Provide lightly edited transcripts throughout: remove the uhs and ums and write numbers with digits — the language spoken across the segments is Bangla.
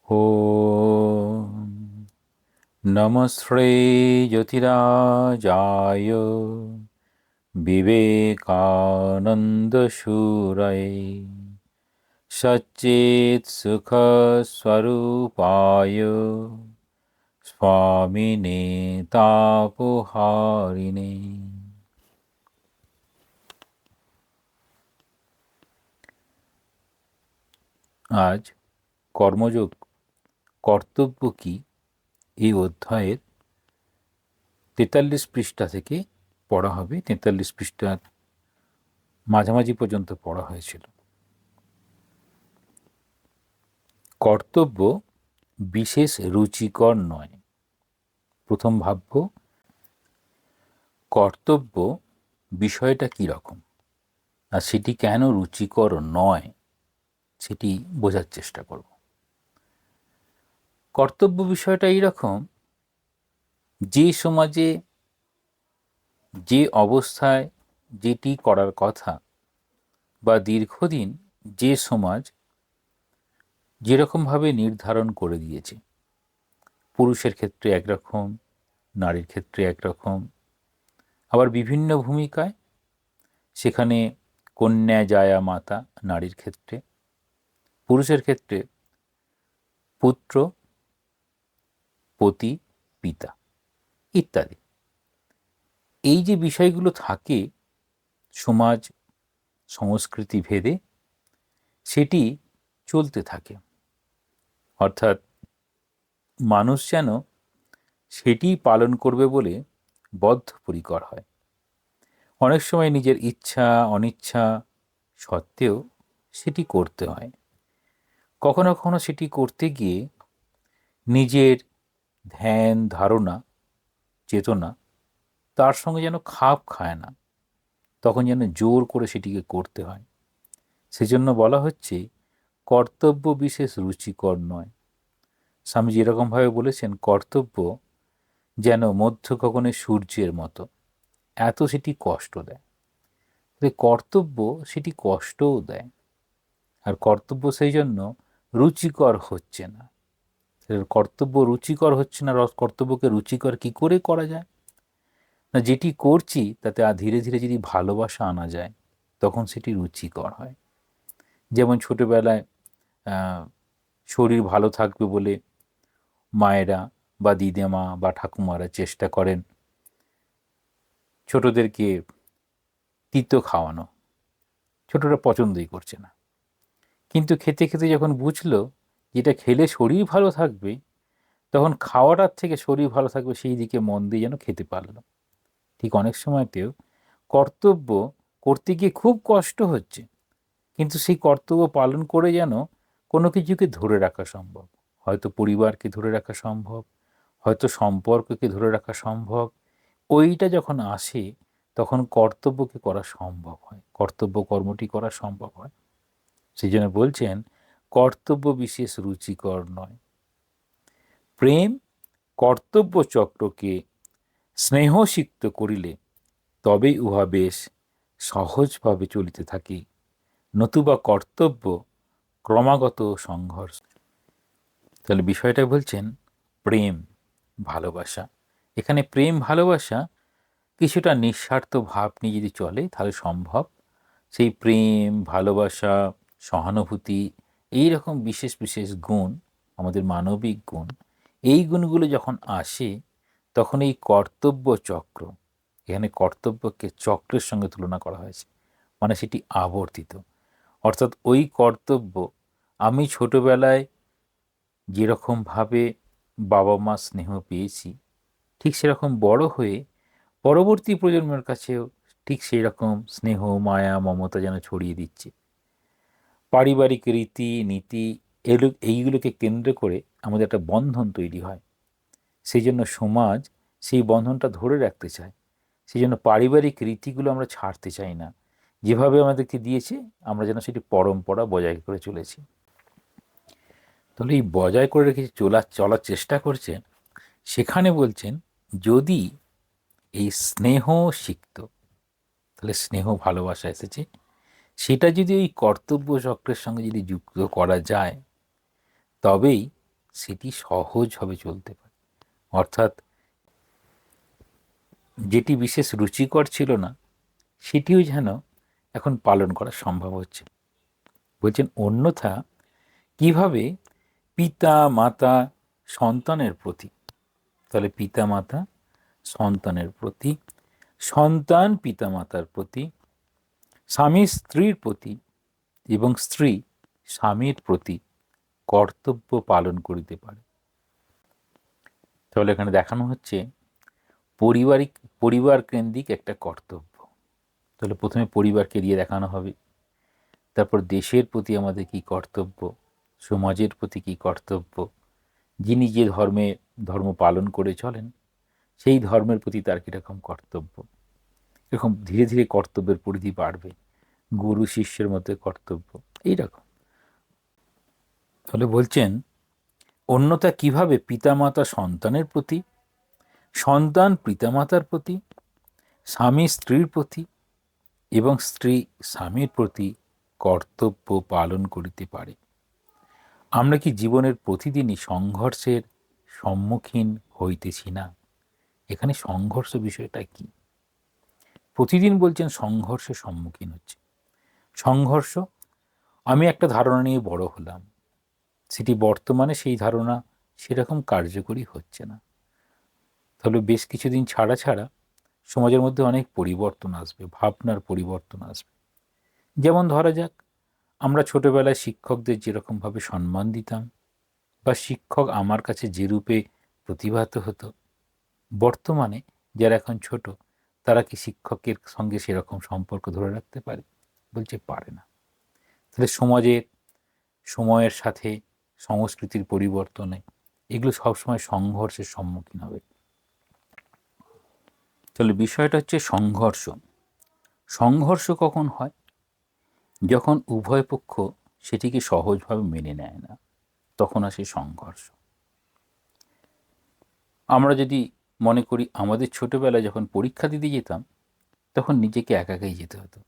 ॐ नमः श्रीज्योतिराजाय विवेकानन्दशूरये सच्चित्सुखस्वरूपाय स्वामिने तापहारिणे। আজ কর্মযোগ কর্তব্য কি এই অধ্যায়ের 43 পৃষ্ঠা থেকে পড়া হবে। 43 পৃষ্ঠার মাঝামাঝি পর্যন্ত পড়া হয়েছিল। কর্তব্য বিশেষ রুচিকর নয়। প্রথম ভাবব কর্তব্য বিষয়টা কি রকম, আর সেটি কেন রুচিকর নয় সেটি বোঝার চেষ্টা করব। কর্তব্য বিষয়টা এইরকম, যে সমাজে যে অবস্থায় যেটি করার কথা বা দীর্ঘদিন যে সমাজ যেরকমভাবে নির্ধারণ করে দিয়েছে, পুরুষের ক্ষেত্রে একরকম, নারীর ক্ষেত্রে একরকম, আবার বিভিন্ন ভূমিকায়, সেখানে কন্যা জায়া মাতা নারীর ক্ষেত্রে, পুরুষের ক্ষেত্রে পুত্র পতি পিতা ইত্যাদি। এই যে বিষয়গুলো থাকে সমাজ সংস্কৃতি ভেদে, সেটি চলতে থাকে। অর্থাৎ মানুষ যেন সেটি পালন করবে বলে বদ্ধপরিকর হয়। অনেক সময় নিজের ইচ্ছা অনিচ্ছা সত্ত্বেও সেটি করতে হয়। কখনো কখনো সেটি করতে গিয়ে নিজের ধ্যান ধারণা চেতনা তার সঙ্গে যেন খাপ খায় না, তখন যেন জোর করে সেটিকে করতে হয়। সেজন্য বলা হচ্ছে কর্তব্য বিশেষ রুচিকর নয়। স্বামীজি এরকমভাবে বলেছেন, কর্তব্য যেন মধ্য গগনে সূর্যের মতো, এত সেটি কষ্ট দেয়। কর্তব্য সেটি কষ্টও দেয়, আর কর্তব্য সেই জন্য রুচিকর হচ্ছে না। কর্তব্য রুচিকর হচ্ছে না, কর্তব্যকে রুচিকর কি করে করা যায় না, যেটি করছি তাতে ধীরে ধীরে যদি ভালোবাসা আনা যায় তখন সেটি রুচিকর হয়। যেমন ছোটবেলায় শরীর ভালো থাকবে বলে মায়েরা বা দিদিমা বা ঠাকুমারা চেষ্টা করেন ছোটদেরকে তিতো খাওয়ানো। ছোটরা পছন্দই করছে না, কিন্তু খেতে খেতে যখন বুঝলো যেটা খেলে শরীর ভালো থাকবে, তখন খাওয়াটার থেকে শরীর ভালো থাকবে সেই দিকে মন দিয়ে যেন খেতে পারলো। ঠিক অনেক সময়তেও কর্তব্য করতে গিয়ে খুব কষ্ট হচ্ছে, কিন্তু সেই কর্তব্য পালন করে যেন কোনো কিছুকে ধরে রাখা সম্ভব। হয়তো পরিবারকে ধরে রাখা সম্ভব, হয়তো সম্পর্ককে ধরে রাখা সম্ভব। ওইটা যখন আসে তখন কর্তব্যকে করা সম্ভব হয়, কর্তব্য কর্মটি করা সম্ভব হয়। সেই জন্য বলছেন কর্তব্য বিশেষ রুচিকর নয়। প্রেম কর্তব্য চক্রকে স্নেহসিক্ত করিলে তবেই উহা বেশ সহজভাবে চলিতে থাকে, নতুবা কর্তব্য ক্রমাগত সংঘর্ষ। তাহলে বিষয়টা বলছেন প্রেম ভালোবাসা। এখানে প্রেম ভালোবাসা কিছুটা নিঃস্বার্থ ভাব নিয়ে যদি চলে তাহলে সম্ভব। সেই প্রেম ভালোবাসা সহানুভূতি এই রকম বিশেষ বিশেষ গুণ, আমাদের মানবিক গুণ, এই গুণগুলো যখন আসে তখন এই কর্তব্য চক্র, এখানে কর্তব্যকে চক্রের সঙ্গে তুলনা করা হয়েছে, মানে সেটি আবর্তিত। অর্থাৎ ওই কর্তব্য আমি ছোটবেলায় যেরকমভাবে বাবা মা স্নেহ পেয়েছি, ঠিক সেরকম বড় হয়ে পরবর্তী প্রজন্মের কাছেও ঠিক সেই রকম স্নেহ মায়া মমতা যেন ছড়িয়ে দিচ্ছে। পারিবারিক রীতি নীতি এইগুলোকে কেন্দ্র করে আমাদের একটা বন্ধন তৈরি হয়। সেই জন্য সমাজ সেই বন্ধনটা ধরে রাখতে চায়। সেই জন্য পারিবারিক রীতিগুলো আমরা ছাড়তে চাই না। যেভাবে আমাদেরকে দিয়েছে আমরা যেন সেটি পরম্পরা বজায় করে চলেছি। তাহলে এই বজায় করে রেখে চলার চেষ্টা করছেন, সেখানে বলছেন যদি এই স্নেহ সিক্ত, তাহলে স্নেহ ভালোবাসা এসেছে, সেটা যদি ওই কর্তব্য চক্রের সঙ্গে যদি যুক্ত করা যায় তবেই সেটি সহজভাবে চলতে পারে। অর্থাৎ যেটি বিশেষ রুচিকর ছিল না সেটিও যেন এখন পালন করা সম্ভব হচ্ছে। বলছেন অন্যথা কিভাবে পিতা মাতা সন্তানের প্রতি, তাহলে পিতা মাতা সন্তানের প্রতি, সন্তান পিতা মাতার প্রতি, স্বামী স্ত্রীর প্রতি এবং স্ত্রী স্বামীর প্রতি কর্তব্য পালন করিতে পারে। তাহলে এখানে দেখানো হচ্ছে পরিবার কেন্দ্রিক একটা কর্তব্য। তাহলে প্রথমে পরিবারকে দিয়ে দেখানো হবে, তারপর দেশের প্রতি আমাদের কি কর্তব্য, সমাজের প্রতি কি কর্তব্য, যিনি যে ধর্ম পালন করে চলেন সেই ধর্মের প্রতি তার কীরকম কর্তব্য। এরকম ধীরে ধীরে কর্তব্যের পরিধি বাড়বে, গুরু শিষ্যের মধ্যে কর্তব্য এইরকম। তাহলে বলছেন অন্যথা কিভাবে পিতামাতা সন্তানের প্রতি, সন্তান পিতামাতার প্রতি, স্বামী স্ত্রীর প্রতি এবং স্ত্রী স্বামীর প্রতি কর্তব্য পালন করিতে পারে। আমরা কি জীবনের প্রতিদিনই সংঘর্ষের সম্মুখীন হইতেছি না? এখানে সংঘর্ষ বিষয়টা কি? প্রতিদিন বলছেন সংঘর্ষের সম্মুখীন হচ্ছে। সংঘর্ষ, আমি একটা ধারণা নিয়ে বড় হলাম, সেটি বর্তমানে সেই ধারণা সেরকম কার্যকরী হচ্ছে না। তাহলে বেশ কিছুদিন ছাড়া ছাড়া সমাজের মধ্যে অনেক পরিবর্তন আসবে, ভাবনার পরিবর্তন আসবে। যেমন ধরা যাক, আমরা ছোটবেলায় শিক্ষকদের যেরকমভাবে সম্মান দিতাম বা শিক্ষক আমার কাছে যে রূপে প্রতিভাত হতো, বর্তমানে যারা এখন ছোট তারা কি শিক্ষকের সঙ্গে সেরকম সম্পর্ক ধরে রাখতে পারে? বলছে পারে না। তাহলে সময়ের সাথে সংস্কৃতির পরিবর্তনে এগুলো সবসময় সংঘর্ষের সম্মুখীন হবে। তাহলে বিষয়টা হচ্ছে সংঘর্ষ কখন হয়? যখন উভয় পক্ষ সেটিকে সহজভাবে মেনে নেয় না, তখন আসে সংঘর্ষ। আমরা যদি মনে করি আমাদের ছোটবেলায় যখন পরীক্ষা দিতে যেতাম তখন নিজেকে একাই যেতে হতো।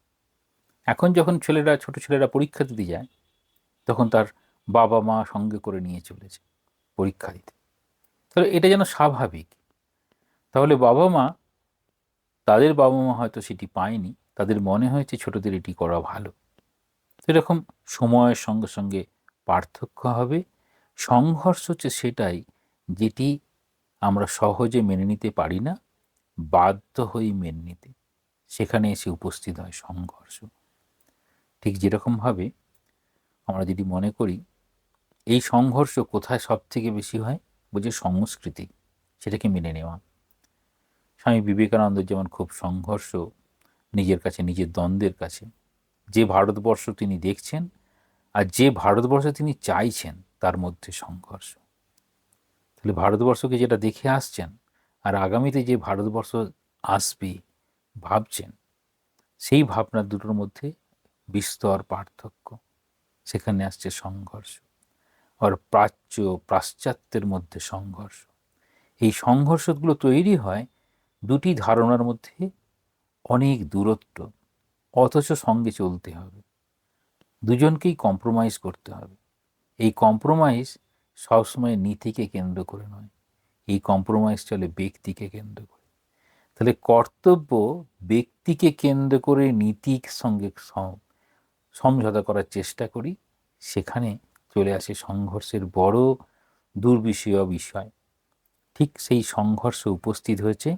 এখন যখন ছোট ছেলেরা পরীক্ষা দিতে যায় তখন তার বাবা মা সঙ্গে করে নিয়ে চলেছে পরীক্ষা দিতে। তাহলে এটা যেন স্বাভাবিক। তাহলে তাদের বাবা মা হয়তো সেটি পায়নি, তাদের মনে হয়েছে ছোটদের এটি করা ভালো। এরকম সময়ের সঙ্গে সঙ্গে পার্থক্য হবে। সংঘর্ষ হচ্ছে সেটাই যেটি আমরা সহজে মেনে নিতে পারি না, বাধ্য হই মেনে নিতে, সেখানে এসে উপস্থিত হয় সংঘর্ষ। ঠিক যেরকমভাবে আমরা যদি মনে করি এই সংঘর্ষ কোথায় সব থেকে বেশি হয়, বুঝে সংস্কৃতি, সেটাকে মেনে নেওয়া। স্বামী বিবেকানন্দের যেমন খুব সংঘর্ষ নিজের কাছে, নিজের দ্বন্দ্বের কাছে, যে ভারতবর্ষ তিনি দেখছেন আর যে ভারতবর্ষ তিনি চাইছেন তার মধ্যে সংঘর্ষ। তাহলে ভারতবর্ষকে যেটা দেখে আসছেন আর আগামীতে যে ভারতবর্ষ আসবে ভাবছেন, সেই ভাবনা দুটোর মধ্যে বিস্তর পার্থক্য, সেখানে আসছে সংঘর্ষ। আর পাশ্চাত্যের মধ্যে সংঘর্ষ। এই সংঘর্ষগুলো তৈরি হয় দুটি ধারণার মধ্যে অনেক দূরত্ব, অথচ সঙ্গে চলতে হবে, দুজনকেই কম্প্রোমাইজ করতে হবে। এই কম্প্রোমাইজ সবসময় নীতিকে কেন্দ্র করে নয়, এই কম্প্রোমাইজ চলে ব্যক্তিকে কেন্দ্র করে। তাহলে কর্তব্য ব্যক্তিকে কেন্দ্র করে নীতির সঙ্গে সমঝোতা করার চেষ্টা করি, সেখানে চলে আসে সংঘর্ষের বড় দুর্বিষয় বিষয়। ঠিক সেই সংঘর্ষ উপস্থিত হয়েছে,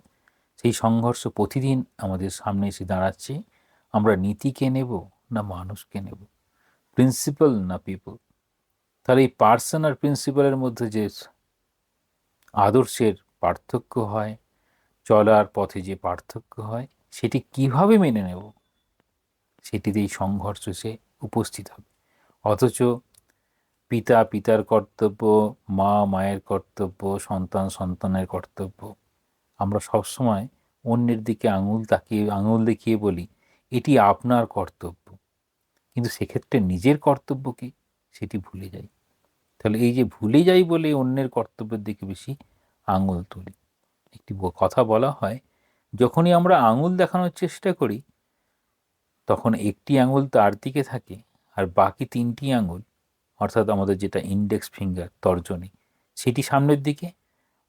সেই সংঘর্ষ প্রতিদিন আমাদের সামনে এসে দাঁড়াচ্ছে। আমরা নীতিকে নেব না মানুষকে নেব, প্রিন্সিপাল না পিপল। তাহলে এই পার্সন আর প্রিন্সিপালের মধ্যে যে আদর্শের পার্থক্য হয়, চলার পথে যে পার্থক্য হয়, সেটি কিভাবে মেনে নেব, সেটিতেই সংঘর্ষ সে উপস্থিত হবে। অথচ পিতার কর্তব্য, মায়ের কর্তব্য, সন্তানের কর্তব্য, আমরা সবসময় অন্যের দিকে আঙুল দেখিয়ে বলি এটি আপনার কর্তব্য, কিন্তু সেক্ষেত্রে নিজের কর্তব্য কি সেটি ভুলে যাই। তাহলে এই যে ভুলে যাই বলে অন্যের কর্তব্যের দিকে বেশি আঙুল তুলি। একটি কথা বলা হয়, যখনই আমরা আঙুল দেখানোর চেষ্টা করি তখন একটি আঙুল তার দিকে থাকে আর বাকি তিনটি আঙুল, অর্থাৎ আমাদের যেটা ইন্ডেক্স ফিঙ্গার তর্জনী, সেটি সামনের দিকে,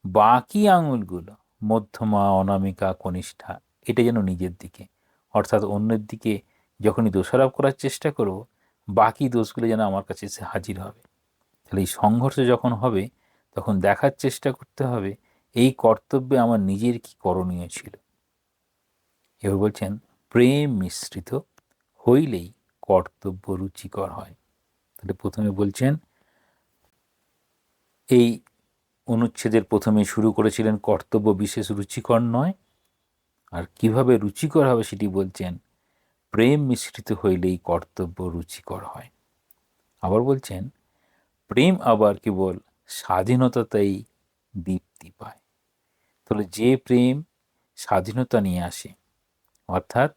বাকি আঙুলগুলো মধ্যমা, অনামিকা, কনিষ্ঠা এটা যেন নিজের দিকে, অর্থাৎ অন্যের দিকে যখনই দোষারোপ করার চেষ্টা করব, বাকি দোষগুলো যেন আমার কাছে এসে হাজির হবে। তাহলে এই সংঘর্ষ যখন হবে তখন দেখার চেষ্টা করতে হবে এই কর্তব্যে আমার নিজের কি করণীয় ছিল। এবার বলছেন প্রেম মিশ্রিত হইলেই কর্তব্য রুচিকর হয়। তাহলে প্রথমে বলছেন এই অনুচ্ছেদের প্রথমে শুরু করেছিলেন কর্তব্য বিশেষ রুচিকর নয়, আর কিভাবে রুচিকর হবে সেটি বলছেন প্রেম মিশ্রিত হইলেই কর্তব্য রুচিকর হয়। আবার বলছেন প্রেম আবার কেবল স্বাধীনতাতেই দীপ্তি পায়। তাহলে যে প্রেম স্বাধীনতা নিয়ে আসে, অর্থাৎ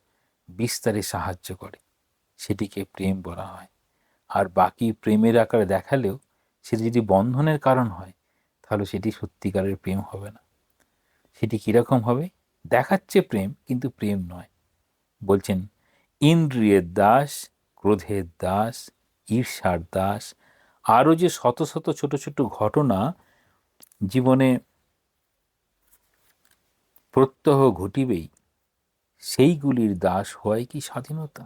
বিস্তারে সাহায্য করে, সেটিকে প্রেম বলা হয়। আর বাকি প্রেমের আকারে দেখালেও সেটি যদি বন্ধনের কারণ হয় তাহলে সেটি সত্যিকারের প্রেম হবে না। সেটি কীরকম হবে? দেখাচ্ছে প্রেম কিন্তু প্রেম নয়। বলছেন ইন্দ্রিয়ের দাস, ক্রোধের দাস, ঈর্ষার দাস, আরও যে শত শত ছোট ছোট ঘটনা জীবনে প্রত্যহ ঘটিবেই, সেইগুলির দাস হয় কি স্বাধীনতা?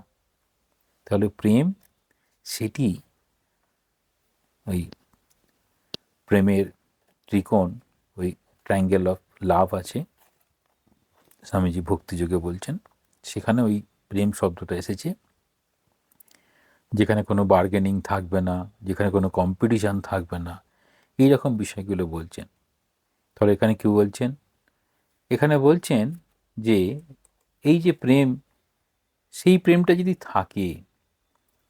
তাহলে প্রেম সেটি ওই প্রেমের ত্রিকোণ, ওই ট্রায়াঙ্গেল অফ লাভ আছে, স্বামীজি ভক্তিযোগে বলছেন, সেখানে ওই প্রেম শব্দটা এসেছে, যেখানে কোনো বার্গেনিং থাকবে না, যেখানে কোনো কম্পিটিশান থাকবে না, এইরকম বিষয়গুলো বলছেন। তাহলে এখানে কি বলছেন? এখানে বলছেন যে এই যে প্রেম, সেই প্রেমটা যদি থাকে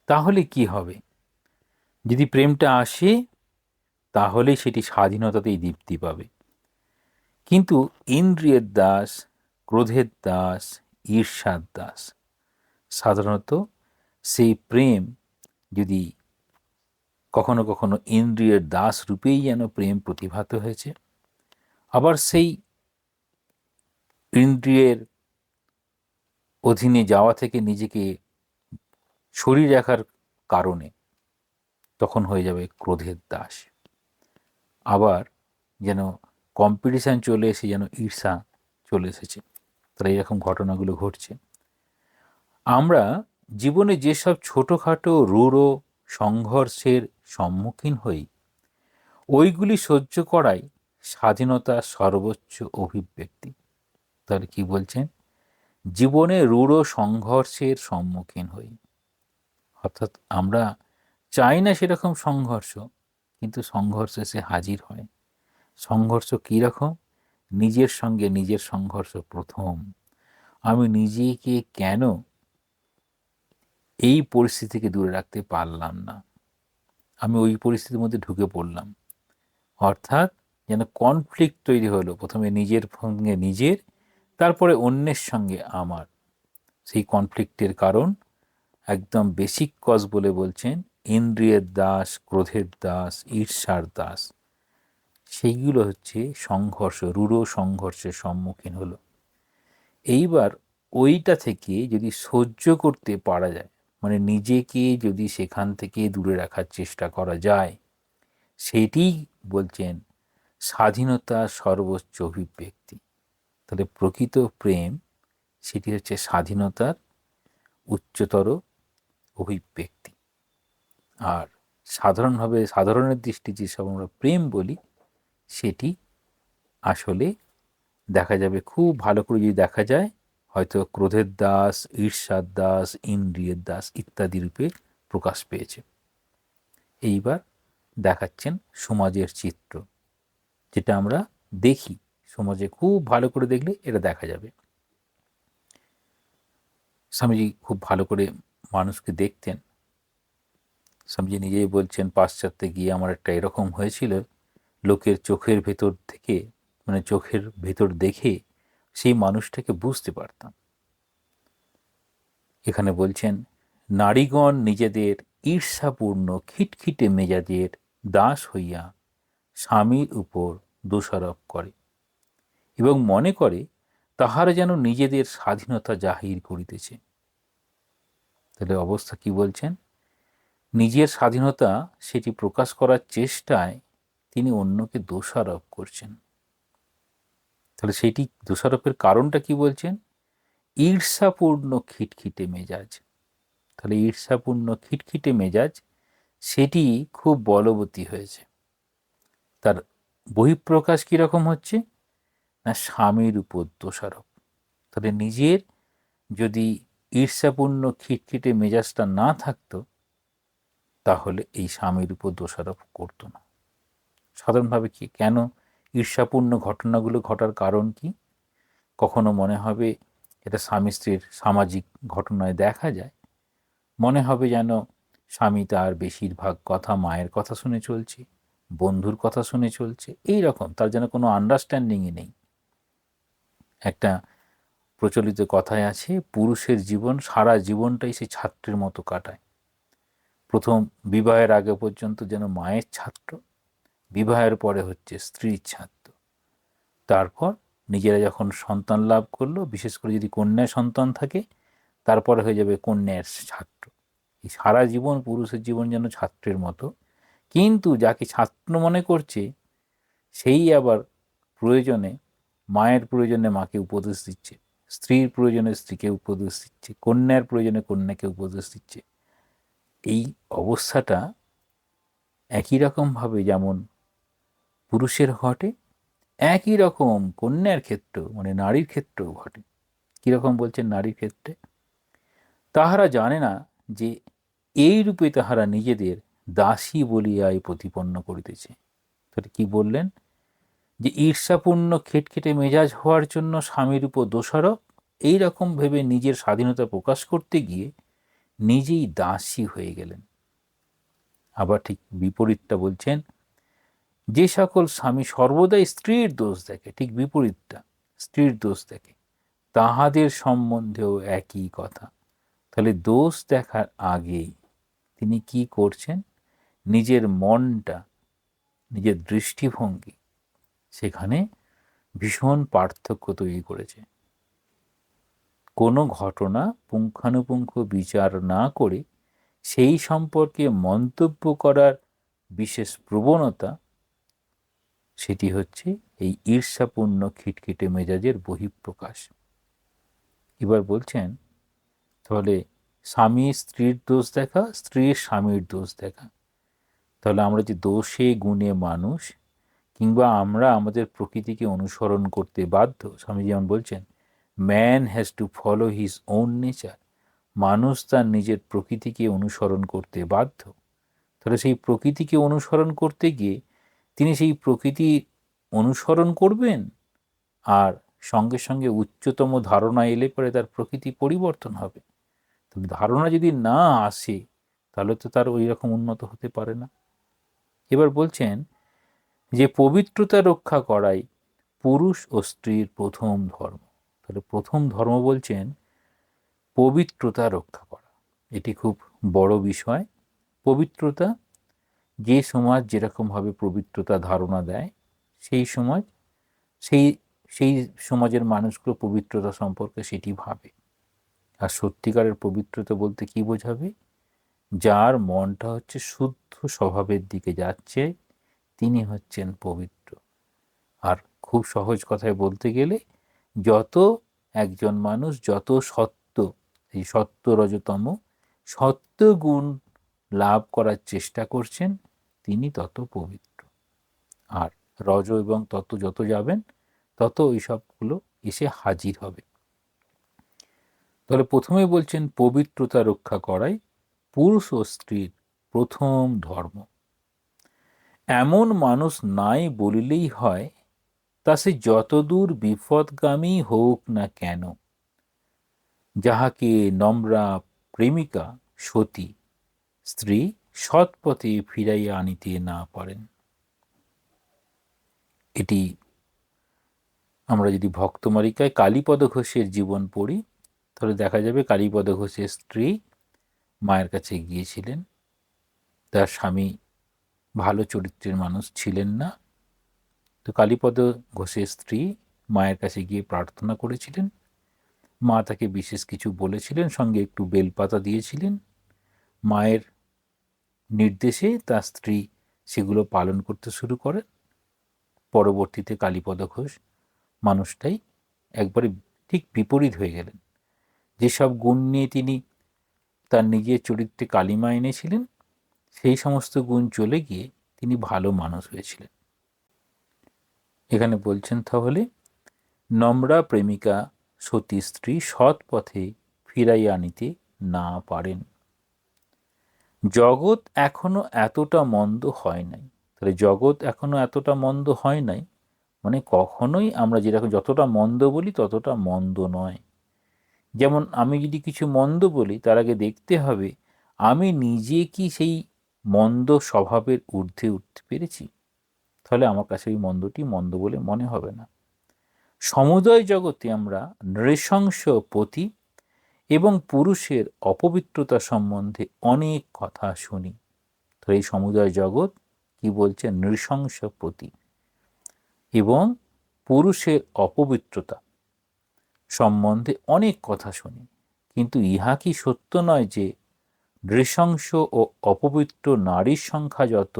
তাহলে কি হবে? যদি প্রেমটা আসে তাহলে সেটি স্বাধীনতাতেই দীপ্তি পাবে। কিন্তু ইন্দ্রিয়ের দাস, ক্রোধের দাস, ঈর্ষার দাস, সাধারণত সেই প্রেম যদি কখনো কখনো ইন্দ্রিয়ের দাস রূপেই যেন প্রেম প্রতিভাত হয়েছে, আবার সেই ইন্দ্রিয়ের অধীনে যাওয়া থেকে নিজেকে সরিয়ে রাখার কারণে তখন হয়ে যাবে ক্রোধের দাস। আবার যেন কম্পিটিশান চলে এসে যেন ঈর্ষা চলে এসেছে। তাহলে এরকম ঘটনাগুলো ঘটছে। আমরা জীবনে যেসব ছোটোখাটো রূঢ় সংঘর্ষের সম্মুখীন হই, ওইগুলি সহ্য করাই স্বাধীনতার সর্বোচ্চ অভিব্যক্তি। তাহলে কি বলছেন? জীবনে রূঢ় সংঘর্ষের সম্মুখীন হই, অর্থাৎ আমরা চাই না সেরকম সংঘর্ষ, কিন্তু সংঘর্ষ এসে হাজির হয়। সংঘর্ষ কীরকম? নিজের সঙ্গে নিজের সংঘর্ষ প্রথম। আমি নিজেকে কেন এই পরিস্থিতি থেকে দূরে রাখতে পারলাম না, আমি ওই পরিস্থিতির মধ্যে ঢুকে পড়লাম, অর্থাৎ যেন কনফ্লিক্ট তৈরি হলো, প্রথমে নিজের সঙ্গে নিজের, তারপরে অন্যের সঙ্গে আমার। সেই কনফ্লিক্টের কারণ একদম বেসিক কজ বলে বলছেন ইন্দ্রিয়ের দাস, ক্রোধের দাস, ঈর্ষার দাস, সেইগুলো হচ্ছে সংঘর্ষ, রূঢ় সংঘর্ষের সম্মুখীন হলো। এইবার ওইটা থেকে যদি সহ্য করতে পারা যায়, মানে নিজেকে যদি সেখান থেকে দূরে রাখার চেষ্টা করা যায়, সেটি বলছেন স্বাধীনতার সর্বোচ্চ অভিব্যক্তি। তাহলে প্রকৃত প্রেম সেটি হচ্ছে স্বাধীনতার উচ্চতর অভিব্যক্তি। আর সাধারণভাবে সাধারণের দৃষ্টি যেসব আমরা প্রেম বলি, সেটি আসলে দেখা যাবে খুব ভালো করে যদি দেখা যায়, হয়তো ক্রোধের দাস, ঈর্ষার দাস, ইন্দ্রিয়ের দাস ইত্যাদি রূপে প্রকাশ পেয়েছে। এইবার দেখাচ্ছেন সমাজের চিত্র, যেটা আমরা দেখি সমাজে, খুব ভালো করে দেখলে এটা দেখা যাবে। স্বামীজি খুব ভালো করে মানুষকে দেখতেন। স্বামীজি নিজেই বলছেন, পাশ্চাত্যে গিয়ে আমার একটা এরকম হয়েছিল, লোকের চোখের ভেতর থেকে, মানে চোখের ভেতর দেখে সেই মানুষটাকে বুঝতে পারতাম। এখানে বলছেন নারীগণ নিজেদের ঈর্ষাপূর্ণ খিটখিটে মেজাজের দাস হইয়া স্বামীর উপর দোষারোপ করে এবং মনে করে তাহারা যেন নিজেদের স্বাধীনতা জাহির করিতেছে। তাহলে অবস্থা কি বলছেন? নিজের স্বাধীনতা সেটি প্রকাশ করার চেষ্টায় তিনি অন্যকে দোষারোপ করছেন। তাহলে সেটি দোষারোপের কারণটা কি বলছেন? ঈর্ষাপূর্ণ খিটখিটে মেজাজ। তাহলে ঈর্ষাপূর্ণ খিটখিটে মেজাজ সেটি খুব বলবতী হয়েছে। তার বহিঃপ্রকাশ কীরকম হচ্ছে না, স্বামীর উপর দোষারোপ। তাহলে নিজের যদি ঈর্ষাপূর্ণ খিটখিটে মেজাজটা না থাকতো, তাহলে এই স্বামীর উপর দোষারোপ করতো না। সাধারণভাবে কি কেন ঈর্ষাপূর্ণ ঘটনাগুলো ঘটার কারণ কি? কখনো মনে হবে এটা স্বামী স্ত্রীর সামাজিক ঘটনায় দেখা যায়, মনে হবে যেন স্বামী তার বেশিরভাগ কথা মায়ের কথা শুনে চলছে, বন্ধুর কথা শুনে চলছে, এই রকম তার যেন কোনো আন্ডারস্ট্যান্ডিংই নেই। একটা প্রচলিত কথায় আছে, পুরুষের জীবন সারা জীবনটাই সে ছাত্রের মতো কাটায়। প্রথম বিবাহের আগে পর্যন্ত যেন মায়ের ছাত্র, বিবাহের পরে হচ্ছে স্ত্রীর ছাত্র, তারপর নিজেরা যখন সন্তান লাভ করলো, বিশেষ করে যদি কন্যা সন্তান থাকে, তারপরে হয়ে যাবে কন্যার ছাত্র। এই সারা জীবন পুরুষের জীবন যেন ছাত্রের মতো, কিন্তু যাকে ছাত্র মনে করছে সেই আবার প্রয়োজনে মায়ের প্রয়োজনে মাকে উপদেশ দিচ্ছে, স্ত্রীর প্রয়োজনে স্ত্রীকে উপদেশ দিচ্ছে, কন্যার প্রয়োজনে কন্যাকে উপদেশ দিচ্ছে। এই অবস্থাটা একই রকমভাবে যেমন পুরুষের ঘটে, একই রকম কন্যার ক্ষেত্রেও মানে নারীর ক্ষেত্রেও ঘটে। কীরকম বলছেন নারীর ক্ষেত্রে? তাহারা জানে না যে এই রূপে তাহারা নিজেদের দাসী বলিয়াই প্রতিপন্ন করিতেছে। তাহলে কি বললেন? যে ঈর্ষাপূর্ণ খেটখেটে মেজাজ হওয়ার জন্য স্বামীর উপর দোষারোপ, এইরকম ভেবে নিজের স্বাধীনতা প্রকাশ করতে গিয়ে নিজেই দাসী হয়ে গেলেন। আবার ঠিক বিপরীতটা বলছেন, যে সকল স্বামী সর্বদাই স্ত্রীর দোষ দেখে, ঠিক বিপরীতটা, স্ত্রীর দোষ দেখে, তাহাদের সম্বন্ধেও একই কথা। তাহলে দোষ দেখার আগেই তিনি কি করছেন? নিজের মনটা, নিজের দৃষ্টিভঙ্গি সেখানে ভীষণ পার্থক্য তৈরি করেছে। কোনো ঘটনা পুঙ্খানুপুঙ্খ বিচার না করে সেই সম্পর্কে মন্তব্য করার বিশেষ প্রবণতা, সেটি হচ্ছে এই ঈর্ষাপূর্ণ খিটখিটে মেজাজের বহিঃপ্রকাশ। এবার বলছেন, তাহলে স্বামী স্ত্রীর দোষ দেখা, স্ত্রীর স্বামীর দোষ দেখা। তাহলে আমরা যে দোষে গুণে মানুষ, কিংবা আমরা আমাদের প্রকৃতিকে অনুসরণ করতে বাধ্য। স্বামী যেমন বলছেন, man has to follow his own nature. মানুষ তার নিজের প্রকৃতিকে অনুসরণ করতে বাধ্য। তাহলে সেই প্রকৃতিকে অনুসরণ করতে গিয়ে তিনি সেই প্রকৃতি অনুসরণ করবেন, আর সঙ্গে সঙ্গে উচ্চতম ধারণা এলে পরে তার প্রকৃতি পরিবর্তন হবে। তবে ধারণা যদি না আসে, তাহলে তো তার ওই রকম উন্নত হতে পারে না। এবার বলছেন যে পবিত্রতা রক্ষা করাই পুরুষ ও স্ত্রীর প্রথম ধর্ম। তাহলে প্রথম ধর্ম বলছেন পবিত্রতা রক্ষা করা। এটি খুব বড় বিষয়। পবিত্রতা, যে সমাজ যেরকমভাবে পবিত্রতা ধারণা দেয়, সেই সমাজ সেই সেই সমাজের মানুষগুলো পবিত্রতা সম্পর্কে সেটি ভাবে। আর সত্যিকারের পবিত্রতা বলতে কি বোঝাবে? যার মনটা হচ্ছে শুদ্ধ স্বভাবের দিকে যাচ্ছে, তিনি হচ্ছেন পবিত্র। আর খুব সহজ কথায় বলতে গেলে, যত একজন মানুষ যত সত্য, এই সত্য রজতম সত্য গুণ লাভ করার চেষ্টা করছেন, তিনি তত পবিত্র। আর রজ এবং তত যত যাবেন, তত ওই সবগুলো এসে হাজির হবে। তাহলে প্রথমে বলছেন পবিত্রতা রক্ষা করাই পুরুষ ও স্ত্রীর প্রথম ধর্ম। এমন মানুষ নাই বলিলেই হয়, তা সে যতদূর বিপদগামী হোক না কেন, যাহাকে নম্রা প্রেমিকা সতী স্ত্রী সৎপথে ফিরাইয়া আনিতে না পারেন। এটি আমরা যদি ভক্তমালিকায় কালীপদ ঘোষের জীবন পড়ি, তাহলে দেখা যাবে কালীপদ ঘোষের স্ত্রী মায়ের কাছে গিয়েছিলেন। তার স্বামী ভালো চরিত্রের মানুষ ছিলেন না, তো কালীপদ ঘোষের স্ত্রী মায়ের কাছে গিয়ে প্রার্থনা করেছিলেন। মা তাকে বিশেষ কিছু বলেছিলেন, সঙ্গে একটু বেলপাতা দিয়েছিলেন। মায়ের নির্দেশে তার স্ত্রী সেগুলো পালন করতে শুরু করেন। পরবর্তীতে কালীপদ ঘোষ মানুষটাই একবারে ঠিক বিপরীত হয়ে গেলেন। যেসব গুণ নিয়ে তিনি তার নিজের চরিত্রে কালিমা এনেছিলেন, সেই সমস্ত গুণ চলে গিয়ে তিনি ভালো মানুষ হয়েছিলেন। এখানে বলছেন, তাহলে নম্রা প্রেমিকা সতী স্ত্রী সৎ পথে ফিরাইয়া আনিতে না পারেন। জগৎ এখনো এতটা মন্দ হয় নাই। তাহলে জগৎ এখনো এতটা মন্দ হয় নাই মানে কখনোই আমরা যেরকম যতটা মন্দ বলি ততটা মন্দ নয়। যেমন আমি যদি কিছু মন্দ বলি, তার আগে দেখতে হবে আমি নিজে কি সেই মন্দ স্বভাবের ঊর্ধ্বে উঠতে পেরেছি, তাহলে আমার কাছে ওই মন্দটি মন্দ বলে মনে হবে না। সমুদয় জগতে আমরা নৃশংস পতি এবং পুরুষের অপবিত্রতা সম্বন্ধে অনেক কথা শুনি। তো এই সমুদয় জগৎ কি বলছে? নৃশংস পতি এবং পুরুষের অপবিত্রতা সম্বন্ধে অনেক কথা শুনি, কিন্তু ইহা কি সত্য নয় যে নৃশংস ও অপবিত্র নারীর সংখ্যা যত,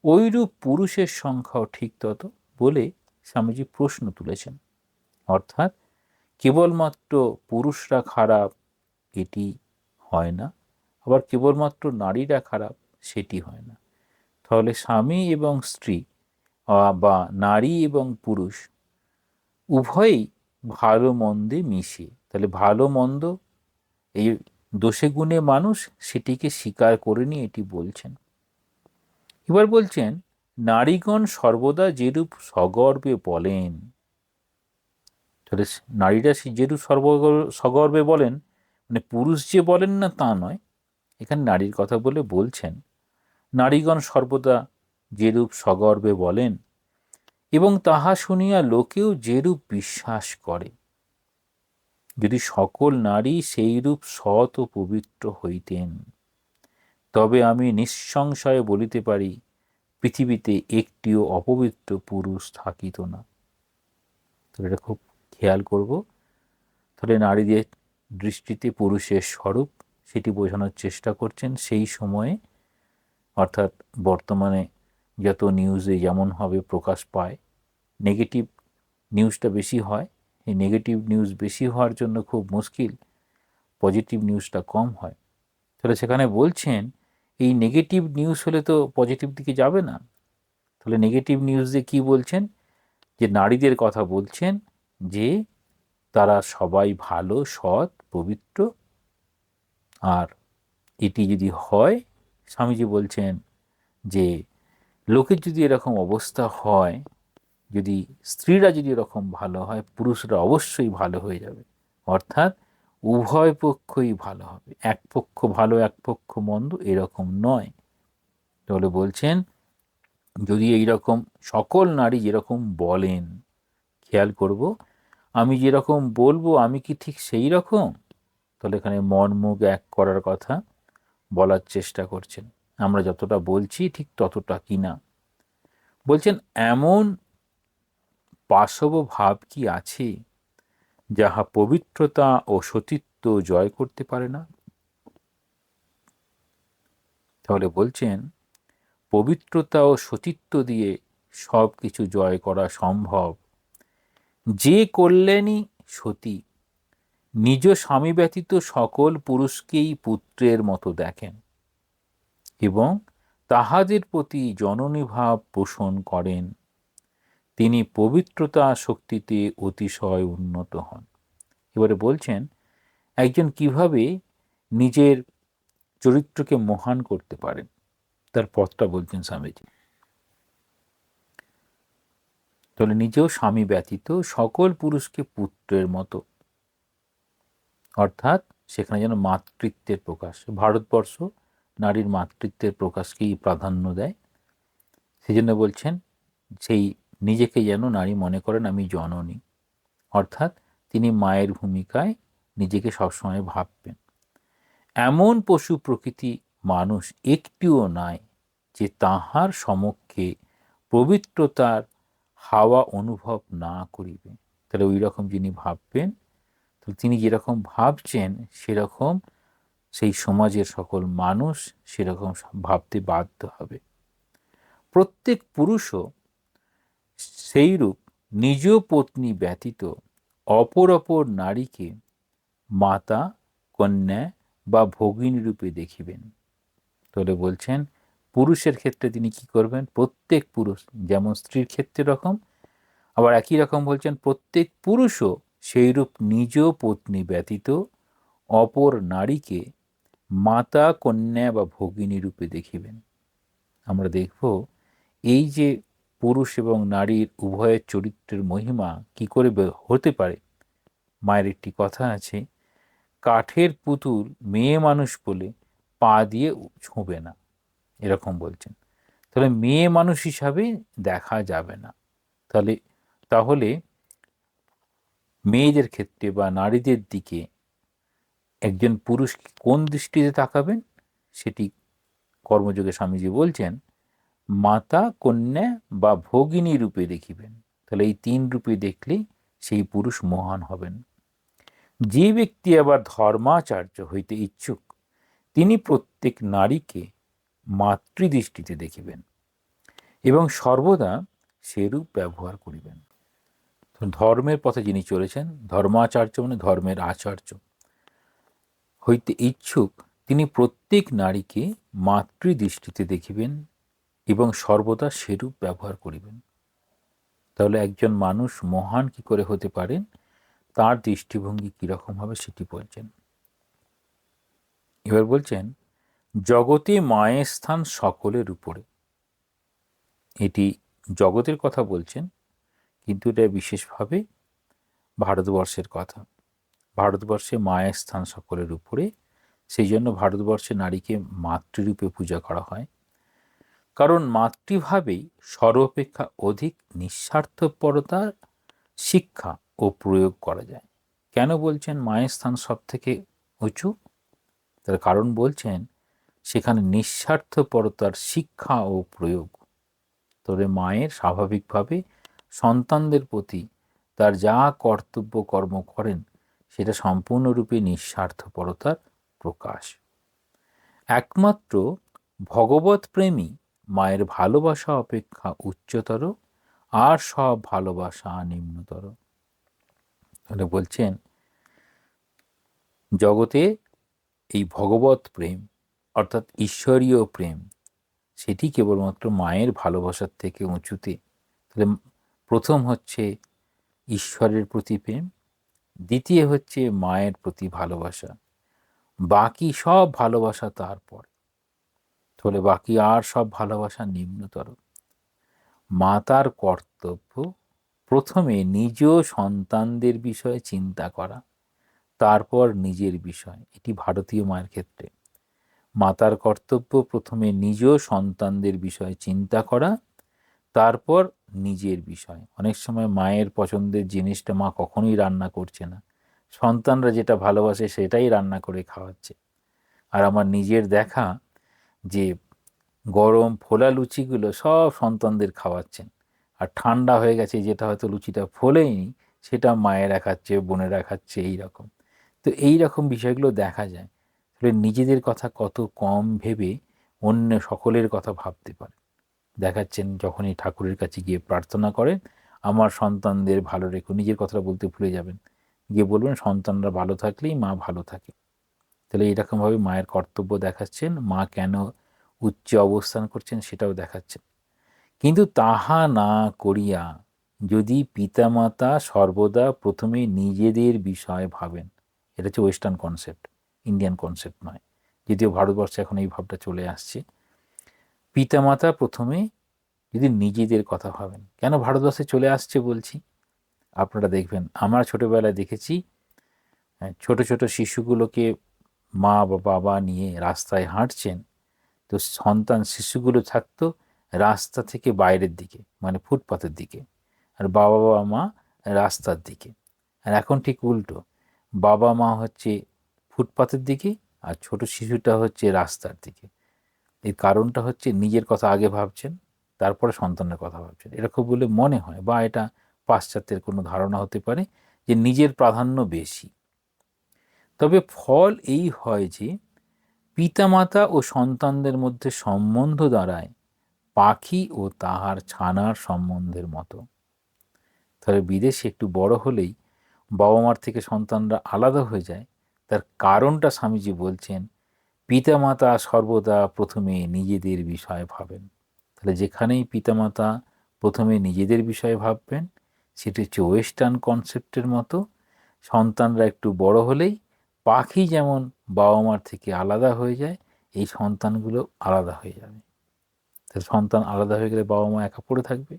ওইরূপ পুরুষের সংখ্যাও ঠিক তত? বলে স্বামীজি প্রশ্ন তুলেছেন। অর্থাৎ কেবলমাত্র পুরুষরা খারাপ এটি হয় না, আবার কেবলমাত্র নারীরা খারাপ সেটি হয় না। তাহলে স্বামী এবং স্ত্রী বা নারী এবং পুরুষ উভয়ই ভালো মন্দে মিশে। তাহলে ভালো মন্দ এই দোষে গুণে মানুষ সেটিকে স্বীকার করে নিয়ে এটি বলছেন। এবার বলছেন, নারীগণ সর্বদা যেরূপ সগর্বে বলেন, তাহলে নারীরা যেরূপ সগর্বে বলেন মানে পুরুষ যে বলেন না তা নয়, এখানে নারীর কথা বলে বলছেন নারীগণ সর্বদা যেরূপ সগর্বে বলেন এবং তাহা শুনিয়া লোকেও যেরূপ বিশ্বাস করে। যদি সকল নারী সেইরূপ সৎ ও পবিত্র হইতেন, তবে আমি নিঃসংশয়ে বলিতে পারি পৃথিবীতে একটিও অপবিত্র পুরুষ থাকিত না। তো এটা খুব খেয়াল করব। তাহলে নারীদের দৃষ্টিতে পুরুষের স্বরূপ সেটি বোঝানোর চেষ্টা করছেন সেই সময়ে, অর্থাৎ বর্তমানে যত নিউজে যেমনভাবে প্রকাশ পায়, নেগেটিভ নিউজটা বেশি হয়। এই নেগেটিভ নিউজ বেশি হওয়ার জন্য খুব মুশকিল, পজিটিভ নিউজটা কম হয়। তাহলে সেখানে বলছেন এই নেগেটিভ নিউজ হলে তো পজিটিভ দিকে যাবে না। তাহলে নেগেটিভ নিউজে কি বলছেন? যে নারীদের কথা বলছেন যে তারা সবাই ভালো, সৎ, পবিত্র। আর এটি যদি হয়, স্বামীজি বলছেন যে লোকের যদি এরকম অবস্থা হয়, যদি স্ত্রীরা যদি এরকম ভালো হয়, পুরুষরা অবশ্যই ভালো হয়ে যাবে। অর্থাৎ উভয় পক্ষই ভালো হবে, এক পক্ষ ভালো এক পক্ষ মন্দ এরকম নয়। তাহলে বলছেন যদি এইরকম সকল নারী যেরকম বলেন, খেয়াল করব আমি যেরকম বলবো আমি কি ঠিক সেই রকম? তাহলে এখানে মন মুখ এক করার কথা বলার চেষ্টা করছেন, আমরা যতটা বলছি ঠিক ততটা কিনা। বলছেন এমন পাশব ভাব কি আছে যাহা পবিত্রতা ও সতীত্ব জয় করতে পারে না? তাহলে বলছেন পবিত্রতা ও সতীত্ব দিয়ে সব কিছু জয় করা সম্ভব। যে কল্যাণী সতী নিজ স্বামী ব্যতীত সকল পুরুষকেই পুত্রের মতো দেখেন এবং তাহাদের প্রতি জননী ভাব পোষণ করেন, তিনি পবিত্রতা শক্তিতে অতিশয় উন্নত হন। এবারে বলছেন একজন কিভাবে নিজের চরিত্রকে মহান করতে পারেন, তার পথটা বলছেন স্বামীজি। তাহলে নিজেও স্বামী ব্যতীত সকল পুরুষকে পুত্রের মতো, অর্থাৎ সেখানে যেন মাতৃত্বের প্রকাশ। ভারতবর্ষ নারীর মাতৃত্বের প্রকাশকেই প্রাধান্য দেয়, সেই জন্য বলছেন সেই নিজেকে যেন নারী মনে করেন আমি জননী, অর্থাৎ তিনি মায়ের ভূমিকায় নিজেকে সবসময় ভাববেন। এমন পশু প্রকৃতি মানুষ একটিও নাই যে তাহার সমক্ষে পবিত্রতার হাওয়া অনুভব না করিবে। তাহলে ওই রকম যিনি ভাববেন, তো তিনি যেরকম ভাবছেন সেরকম সেই সমাজের সকল মানুষ সেরকম ভাবতে বাধ্য হবে। প্রত্যেক পুরুষও সেইরূপ নিজ পত্নী ব্যতীত অপর অপর নারীকে মাতা, কন্যা বা ভগিনী রূপে দেখিবেন। তাহলে বলছেন পুরুষের ক্ষেত্রে তিনি কি করবেন? প্রত্যেক পুরুষ যেমন স্ত্রীর ক্ষেত্রে রকম, আবার একই রকম বলছেন প্রত্যেক পুরুষও সেইরূপ নিজ পত্নী ব্যতীত অপর নারীকে মাতা, কন্যা বা ভগিনী রূপে দেখিবেন। আমরা দেখব এই যে পুরুষ এবং নারীর উভয়ের চরিত্রের মহিমা কি করে হতে পারে। মায়ের একটি কথা আছে, কাঠের পুতুল মেয়ে মানুষ বলে পা দিয়ে ছুঁবে না, এরকম বলছেন। তাহলে মেয়ে মানুষ হিসাবে দেখা যাবে না। তাহলে মেয়েদের ক্ষেত্রে বা নারীদের দিকে একজন পুরুষ কোন দৃষ্টিতে তাকাবেন, সেটি কর্মযোগে স্বামীজি বলছেন মাতা, কন্যা বা ভগিনী রূপে দেখিবেন। তাহলে এই 3 রূপে দেখলেই সেই পুরুষ মহান হবেন। যে ব্যক্তি আবার ধর্মাচার্য হইতে ইচ্ছুক তিনি প্রত্যেক নারীকে মাতৃদৃষ্টিতে দেখিবেন এবং সর্বদা সেরূপ ব্যবহার করিবেন। ধর্মের পথে যিনি চলেছেন, ধর্মাচার্য মানে ধর্মের আচার্য হইতে ইচ্ছুক তিনি প্রত্যেক নারীকে মাতৃদৃষ্টিতে দেখিবেন এবং সর্বদা সেরূপ ব্যবহার করিবেন। তাহলে একজন মানুষ মহান কি করে হতে পারেন, তার দৃষ্টিভঙ্গি কীরকম হবে সেটি বলছেন। এবার বলছেন জগতে মায়ের স্থান সকলের উপরে। এটি জগতের কথা বলছেন, কিন্তু এটা বিশেষভাবে ভারতবর্ষের কথা। ভারতবর্ষে মায়ের স্থান সকলের উপরে, সেই জন্য ভারতবর্ষে নারীকে মাতৃরূপে পূজা করা হয়। কারণ মাতৃভাবেই সর্বাপেক্ষা অধিক নিঃস্বার্থপরতার শিক্ষা ও প্রয়োগ করা যায়। কেন বলছেন মায়ের স্থান সব থেকে উঁচু? তার কারণ বলছেন সেখানে নিঃস্বার্থপরতার শিক্ষা ও প্রয়োগ। তবে মায়ের স্বাভাবিকভাবে সন্তানদের প্রতি তার যা কর্তব্য কর্ম করেন সেটা সম্পূর্ণরূপে নিঃস্বার্থপরতার প্রকাশ। একমাত্র ভগবৎ প্রেমী মায়ের ভালোবাসা অপেক্ষা উচ্চতর, আর সব ভালোবাসা নিম্নতর। তাহলে বলছেন জগতে এই ভগবৎ প্রেম অর্থাৎ ঈশ্বরীয় প্রেম, সেটি কেবলমাত্র মায়ের ভালোবাসার থেকে উঁচুতে। তাহলে প্রথম হচ্ছে ঈশ্বরের প্রতি প্রেম, দ্বিতীয় হচ্ছে মায়ের প্রতি ভালোবাসা, বাকি সব ভালোবাসা তারপর। তাহলে বাকি আর সব ভালোবাসা নিম্নতর। মাতার কর্তব্য প্রথমে নিজ সন্তানদের বিষয়ে চিন্তা করা, তারপর নিজের বিষয়। এটি ভারতীয় মায়ের ক্ষেত্রে। মাতার কর্তব্য প্রথমে নিজ সন্তানদের বিষয়ে চিন্তা করা, তারপর নিজের বিষয়। অনেক সময় মায়ের পছন্দের জিনিসটা মা কখনোই রান্না করছে না, সন্তানরা যেটা ভালোবাসে সেটাই রান্না করে খাওয়াচ্ছে। আর আমার নিজের দেখা যে গরম ফোলা লুচিগুলো সব সন্তানদের খাওয়াচ্ছেন, আর ঠান্ডা হয়ে গেছে যেটা হয়তো লুচিটা ফোলেইনি সেটা মায়েরা খাচ্ছে, বোনেরা খাচ্ছে, এইরকম। তো এই রকম বিষয়গুলো দেখা যায়। তাহলে নিজেদের কথা কত কম ভেবে অন্য সকলের কথা ভাবতে পারে। দেখাচ্ছেন যখনই ঠাকুরের কাছে গিয়ে প্রার্থনা করেন আমার সন্তানদের ভালো রেখো, নিজের কথাটা বলতে ভুলে যাবেন, গিয়ে বলবেন সন্তানরা ভালো থাকলেই মা ভালো থাকে। তাহলে এইরকমভাবে মায়ের কর্তব্য দেখাচ্ছেন, মা কেন উচ্চ অবস্থান করছেন সেটাও দেখাচ্ছেন। কিন্তু তাহা না করিয়া যদি পিতামাতা সর্বদা প্রথমে নিজেদের বিষয় ভাবেন, এটা হচ্ছে ওয়েস্টার্ন কনসেপ্ট, ইন্ডিয়ান কনসেপ্ট নয়, যদিও ভারতবর্ষে এখন এই ভাবটা চলে আসছে। পিতামাতা প্রথমে যদি নিজেদের কথা ভাবেন, কেন ভারতবর্ষে চলে আসছে বলছি, আপনারা দেখবেন আমরা ছোটোবেলায় দেখেছি ছোট ছোট শিশুগুলোকে মা বা বাবা নিয়ে রাস্তায় হাঁটছেন, তো সন্তান শিশুগুলো থাকতো রাস্তা থেকে বাইরের দিকে মানে ফুটপাতের দিকে, আর বাবা বা মা রাস্তার দিকে। আর এখন ঠিক উল্টো, বাবা মা হচ্ছে ফুটপাতের দিকে আর ছোট শিশুটা হচ্ছে রাস্তার দিকে। এর কারণটা হচ্ছে নিজের কথা আগে ভাবছেন, তারপরে সন্তানের কথা ভাবছেন, এরকম বলে মনে হয়, বা এটা পাশ্চাত্যের কোনো ধারণা হতে পারে যে নিজের প্রাধান্য বেশি। তবে ফল এই হয় যে পিতামাতা ও সন্তানদের মধ্যে সম্বন্ধ দাঁড়ায় পাখি ও তাহার ছানার সম্বন্ধের মতো। তাহলে বিদেশে একটু বড় হলেই বাবা মার থেকে সন্তানরা আলাদা হয়ে যায়, তার কারণটা স্বামীজি বলছেন, পিতামাতা সর্বদা প্রথমে নিজেদের বিষয় ভাবেন। তাহলে যেখানেই পিতামাতা প্রথমে নিজেদের বিষয়ে ভাববেন, সেটি হচ্ছে ওয়েস্টার্ন কনসেপ্টের মতো। সন্তানরা একটু বড় হলেই পাখি যেমন বাবা মার থেকে আলাদা হয়ে যায়, এই সন্তানগুলো আলাদা হয়ে যাবে। তাহলে সন্তান আলাদা হয়ে গেলে বাবা মা একা পড়ে থাকবে।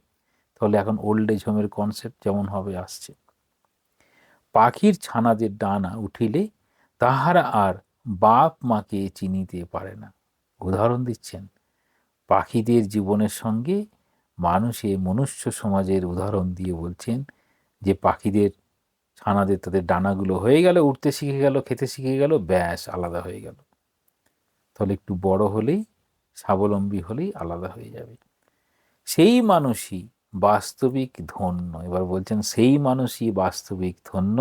তাহলে এখন ওল্ড এজ হোমের কনসেপ্ট যেমন হবে আসছে। পাখির ছানাদের ডানা উঠিলে তাহারা আর বাপ মাকে চিনিতে পারে না। উদাহরণ দিচ্ছেন, পাখিদের জীবনের সঙ্গে মনুষ্য সমাজের উদাহরণ দিয়ে বলছেন যে পাখিদের ছানাদের তাদের ডানাগুলো হয়ে গেল, উঠতে শিখে গেল, খেতে শিখে গেল, ব্যাস আলাদা হয়ে গেল। তাহলে একটু বড় হলেই, স্বাবলম্বী হলেই আলাদা হয়ে যাবে। সেই মানুষই বাস্তবিক ধন্য। এবার বলছেন, সেই মানুষই বাস্তবিক ধন্য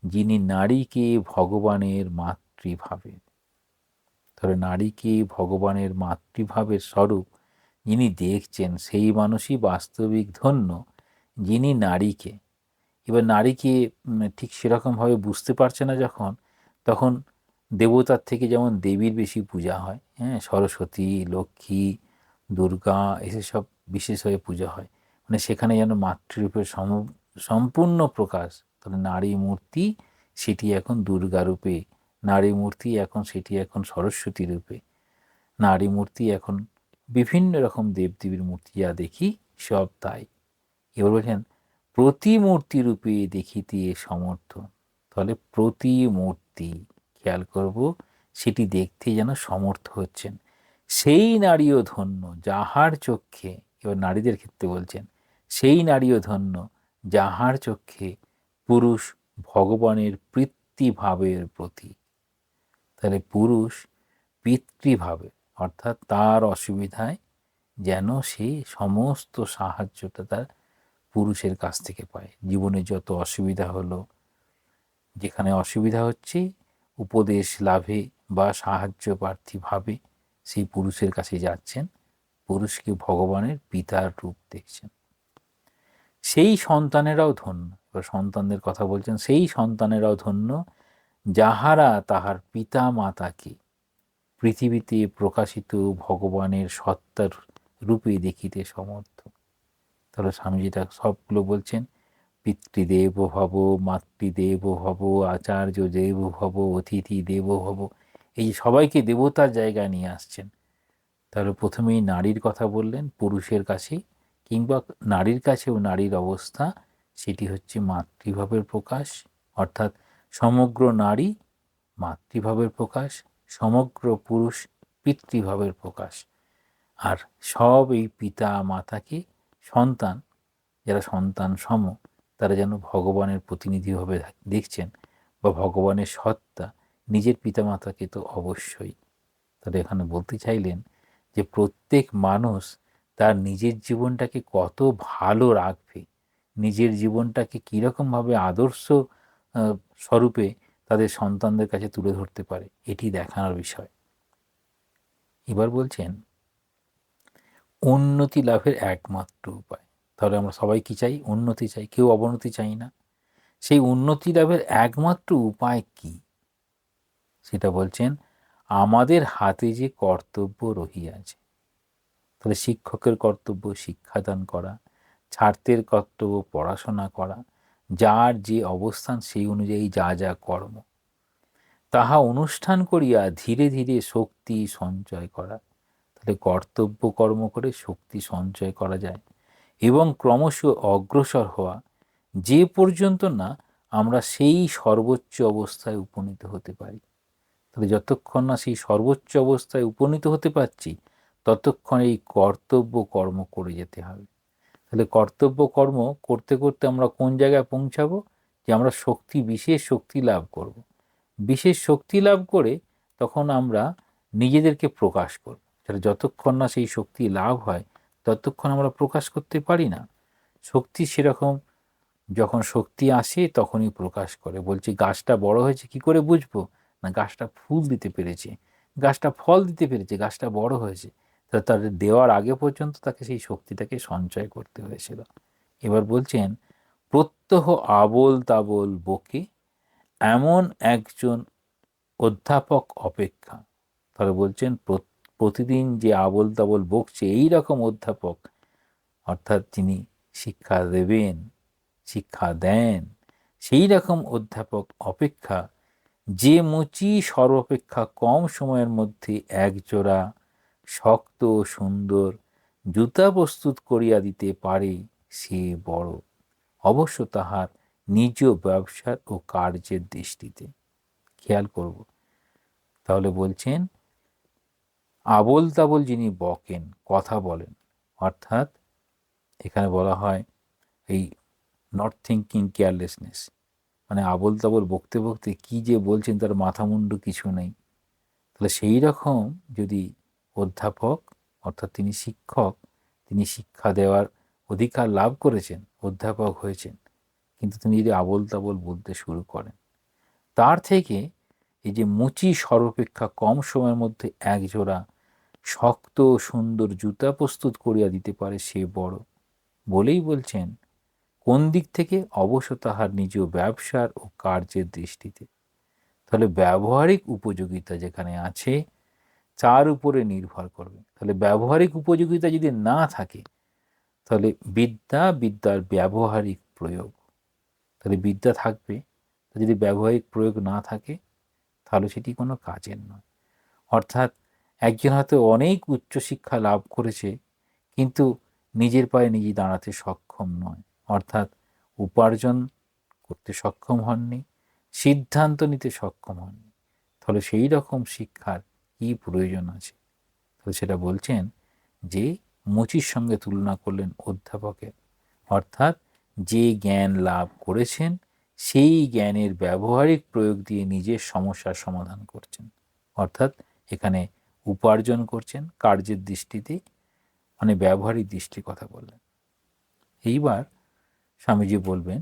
যিনি নারীকে ভগবানের মাতৃভাবে, তাহলে নারীকে ভগবানের মাতৃভাবের স্বরূপ যিনি দেখছেন, সেই মানুষই বাস্তবিক ধন্য যিনি নারীকে, এবার নারীকে ঠিক সেরকমভাবে বুঝতে পারছে না যখন, তখন দেবতার থেকে যেমন দেবীর বেশি পূজা হয়, হ্যাঁ, সরস্বতী, লক্ষ্মী, দুর্গা, এসব বিশেষভাবে পূজা হয়, মানে সেখানে যেন মাতৃরূপের সম্পূর্ণ প্রকাশ। তাহলে নারী মূর্তি সেটি এখন দুর্গা রূপে, নারী মূর্তি এখন সেটি এখন সরস্বতী রূপে, নারী মূর্তি এখন বিভিন্ন রকম দেবদেবীর মূর্তি যা দেখি সব তাই। এবার বলছেন, প্রতিমূর্তি রূপে দেখিতে সমর্থ। তাহলে প্রতিমূর্তি, খেয়াল করব, সেটি দেখতে যেন সমর্থ হচ্ছেন। সেই নারীও ধন্য যাহার চক্ষে, এবার নারীদের ক্ষেত্রে বলছেন, সেই নারীও ধন্য যাহার চক্ষে পুরুষ ভগবানের পিতৃভাবের প্রতি। তাহলে পুরুষ পিতৃভাবে, অর্থাৎ তার অসুবিধায় যেন সে সমস্ত সাহায্যটা তার পুরুষের কাছ থেকে পায়। জীবনে যত অসুবিধা হলো, যেখানে অসুবিধা হচ্ছে, উপদেশ লাভে বা সাহায্য প্রার্থীভাবে সেই পুরুষের কাছে যাচ্ছেন, পুরুষকে ভগবানের পিতার রূপ দেখছেন। সেই সন্তানেরাও ধন্য, এবার সন্তানদের কথা বলছেন, সেই সন্তানেরাও ধন্য যাহারা তাহার পিতা মাতাকে পৃথিবীতে প্রকাশিত ভগবানের সত্তার রূপে দেখিতে সমর্থ। তাহলে স্বামীজিটা সবগুলো বলছেন, পিতৃদেব ভব, মাতৃদেব ভব, আচার্য দেব ভব, অতিথি দেব ভব, এই সবাইকে দেবতার জায়গায় নিয়ে আসছেন। তাহলে প্রথমেই নারীর কথা বললেন পুরুষের কাছে, কিংবা নারীর কাছেও নারীর অবস্থা, সেটি হচ্ছে মাতৃভাবের প্রকাশ, অর্থাৎ সমগ্র নারী মাতৃভাবের প্রকাশ, সমগ্র পুরুষ পিতৃভাবের প্রকাশ। আর সব এই পিতা মাতাকে সন্তান, যারা সন্তান সম, তারা যেন ভগবানের প্রতিনিধিভাবে দেখছেন, বা ভগবানের সত্তা, নিজের পিতামাতাকে তো অবশ্যই। তাহলে এখানে বলতে চাইলেন যে প্রত্যেক মানুষ তার নিজের জীবনটাকে কত ভালো রাখবে, নিজের জীবনটাকে কীরকমভাবে আদর্শ স্বরূপে তাদের সন্তানদের কাছে তুলে ধরতে পারে, এটি দেখানোর বিষয়। এবার বলছেন, উন্নতি লাভের একমাত্র উপায়। তাহলে আমরা সবাই কি চাই? উন্নতি চাই, কেউ অবনতি চাই না। সেই উন্নতি লাভের একমাত্র উপায় কি? সেটা বলছেন, আমাদের হাতে যে কর্তব্য রহিয়াছে। তাহলে শিক্ষকের কর্তব্য শিক্ষাদান করা, ছাত্রের কর্তব্য পড়াশোনা করা, যার যে অবস্থান সেই অনুযায়ী যা যা কর্ম, তাহা অনুষ্ঠান করিয়া ধীরে ধীরে শক্তি সঞ্চয় করা। তাহলে কর্তব্য কর্ম করে শক্তি সঞ্চয় করা যায়, এবং ক্রমশ অগ্রসর হওয়া, যে পর্যন্ত না আমরা সেই সর্বোচ্চ অবস্থায় উপনীত হতে পারি। তাহলে যতক্ষণ না সেই সর্বোচ্চ অবস্থায় উপনীত হতে পারছি, ততক্ষণ এই কর্তব্য কর্ম করে যেতে হবে। তাহলে কর্তব্য কর্ম করতে করতে আমরা কোন জায়গায় পৌঁছাবো? যে আমরা বিশেষ শক্তি লাভ করব। বিশেষ শক্তি লাভ করে তখন আমরা নিজেদেরকে প্রকাশ করব। তাহলে যতক্ষণ না সেই শক্তি লাভ হয়, ততক্ষণ আমরা প্রকাশ করতে পারি না। শক্তি সেরকম, যখন শক্তি আসে তখনই প্রকাশ করে। বলছি, গাছটা বড় হয়েছে কি করে বুঝবো? না, গাছটা ফুল দিতে পেরেছে, গাছটা ফল দিতে পেরেছে, গাছটা বড় হয়েছে। তা তাদের দেওয়ার আগে পর্যন্ত তাকে সেই শক্তিটাকে সঞ্চয় করতে হয়েছিল। এবার বলছেন, প্রত্যহ আবোল তাবোল বকে এমন একজন অধ্যাপক অপেক্ষা। তাহলে বলছেন প্রতিদিন যে আবোল তাবোল বকছে এই রকম অধ্যাপক, অর্থাৎ যিনি শিক্ষা দেবেন, শিক্ষা দেন, সেই রকম অধ্যাপক অপেক্ষা যে মুচি সর্বাপেক্ষা কম সময়ের মধ্যে একজোড়া শক্ত ও সুন্দর জুতা প্রস্তুত করিয়া দিতে পারে সে বড়, অবশ্য তাহার নিজ ব্যবসার ও কার্যের দৃষ্টিতে। খেয়াল করব, তাহলে বলছেন আবোল তাবোল যিনি বকেন, কথা বলেন, অর্থাৎ এখানে বলা হয় এই নট থিঙ্কিং কেয়ারলেসনেস, মানে আবোল তাবোল বকতে বকতে কি যে বলছেন তার মাথা মুন্ডু কিছু নেই। তাহলে সেই রকম যদি অধ্যাপক, অর্থাৎ তিনি শিক্ষক, তিনি শিক্ষা দেওয়ার অধিকার লাভ করেছেন, অধ্যাপক হয়েছেন, কিন্তু তিনি যদি আবোল তাবোল বলতে শুরু করেন, তার থেকে এই যে মুচি সর্বাপেক্ষা কম সময়ের মধ্যে একজোড়া শক্ত সুন্দর জুতা প্রস্তুত করিয়া দিতে পারে সে বড়, বলেই বলছেন কোন দিক থেকে? অবশ্য তাহার নিজ ব্যবসার ও কার্যের দৃষ্টিতে। তাহলে ব্যবহারিক উপযোগিতা যেখানে আছে তার উপরে নির্ভর করবে। তাহলে ব্যবহারিক উপযোগিতা যদি না থাকে, তাহলে বিদ্যার ব্যবহারিক প্রয়োগ, তাহলে বিদ্যা থাকবে, যদি ব্যবহারিক প্রয়োগ না থাকে তাহলে সেটি কোনো কাজের নয়। অর্থাৎ একজন হয়তো অনেক উচ্চশিক্ষা লাভ করেছে কিন্তু নিজের পায়ে নিজে দাঁড়াতে সক্ষম নয়, অর্থাৎ উপার্জন করতে সক্ষম হননি, সিদ্ধান্ত নিতে সক্ষম হননি, তাহলে সেই রকম শিক্ষার কি প্রয়োজন আছে? তাহলে সেটা বলছেন যে মুচির সঙ্গে তুলনা করলেন অধ্যাপকের, অর্থাৎ যে জ্ঞান লাভ করেছেন সেই জ্ঞানের ব্যবহারিক প্রয়োগ দিয়ে নিজের সমস্যার সমাধান করছেন, অর্থাৎ এখানে উপার্জন করছেন কার্যের দৃষ্টিতে, মানে ব্যবহারিক দৃষ্টির কথা বললেন। এইবার স্বামীজি বলবেন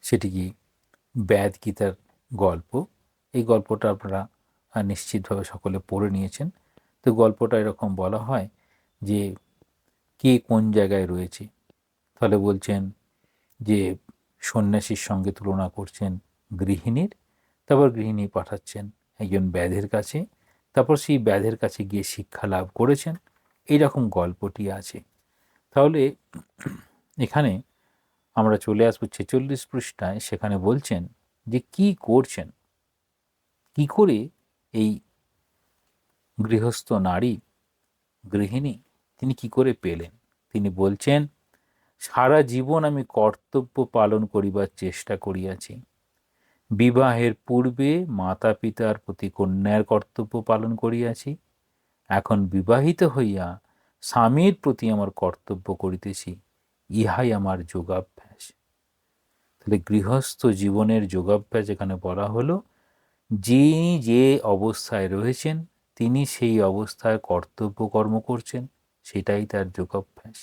সেটি কি ব্যাদ গীতার গল্প। এই গল্পটা আপনারা নিশ্চিতভাবে সকলে পড়ে নিয়েছেন। তো গল্পটা এরকম বলা হয় যে কে কোন জায়গায় রয়েছে। তাহলে বলছেন যে সন্ন্যাসীর সঙ্গে তুলনা করছেন গৃহিণীর, তারপর গৃহিণী পাঠাচ্ছেন একজন ব্যাধের কাছে, তারপর সেই ব্যাধের কাছে গিয়ে শিক্ষা লাভ করেছেন, এইরকম গল্পটি আছে। তাহলে এখানে আমরা চলে আসবো 46 পৃষ্ঠায়, সেখানে বলছেন যে কি করছেন, কি করে এই গৃহস্থ নারী, গৃহিণী, তিনি কি করে পেলেন। তিনি বলছেন, সারা জীবন আমি কর্তব্য পালন করিবার চেষ্টা করিয়াছি। বিবাহের পূর্বে মাতা পিতার প্রতি কন্যার কর্তব্য পালন করিয়াছি, এখন বিবাহিত হইয়া স্বামীর প্রতি আমার কর্তব্য করিতেছি, ইহাই আমার যোগাভ্যাস। তাহলে গৃহস্থ জীবনের যোগাভ্যাস এখানে বলা হলো, যিনি যে অবস্থায় রয়েছেন তিনি সেই অবস্থায় কর্তব্য কর্ম করছেন, সেটাই তার যোগাভ্যাস।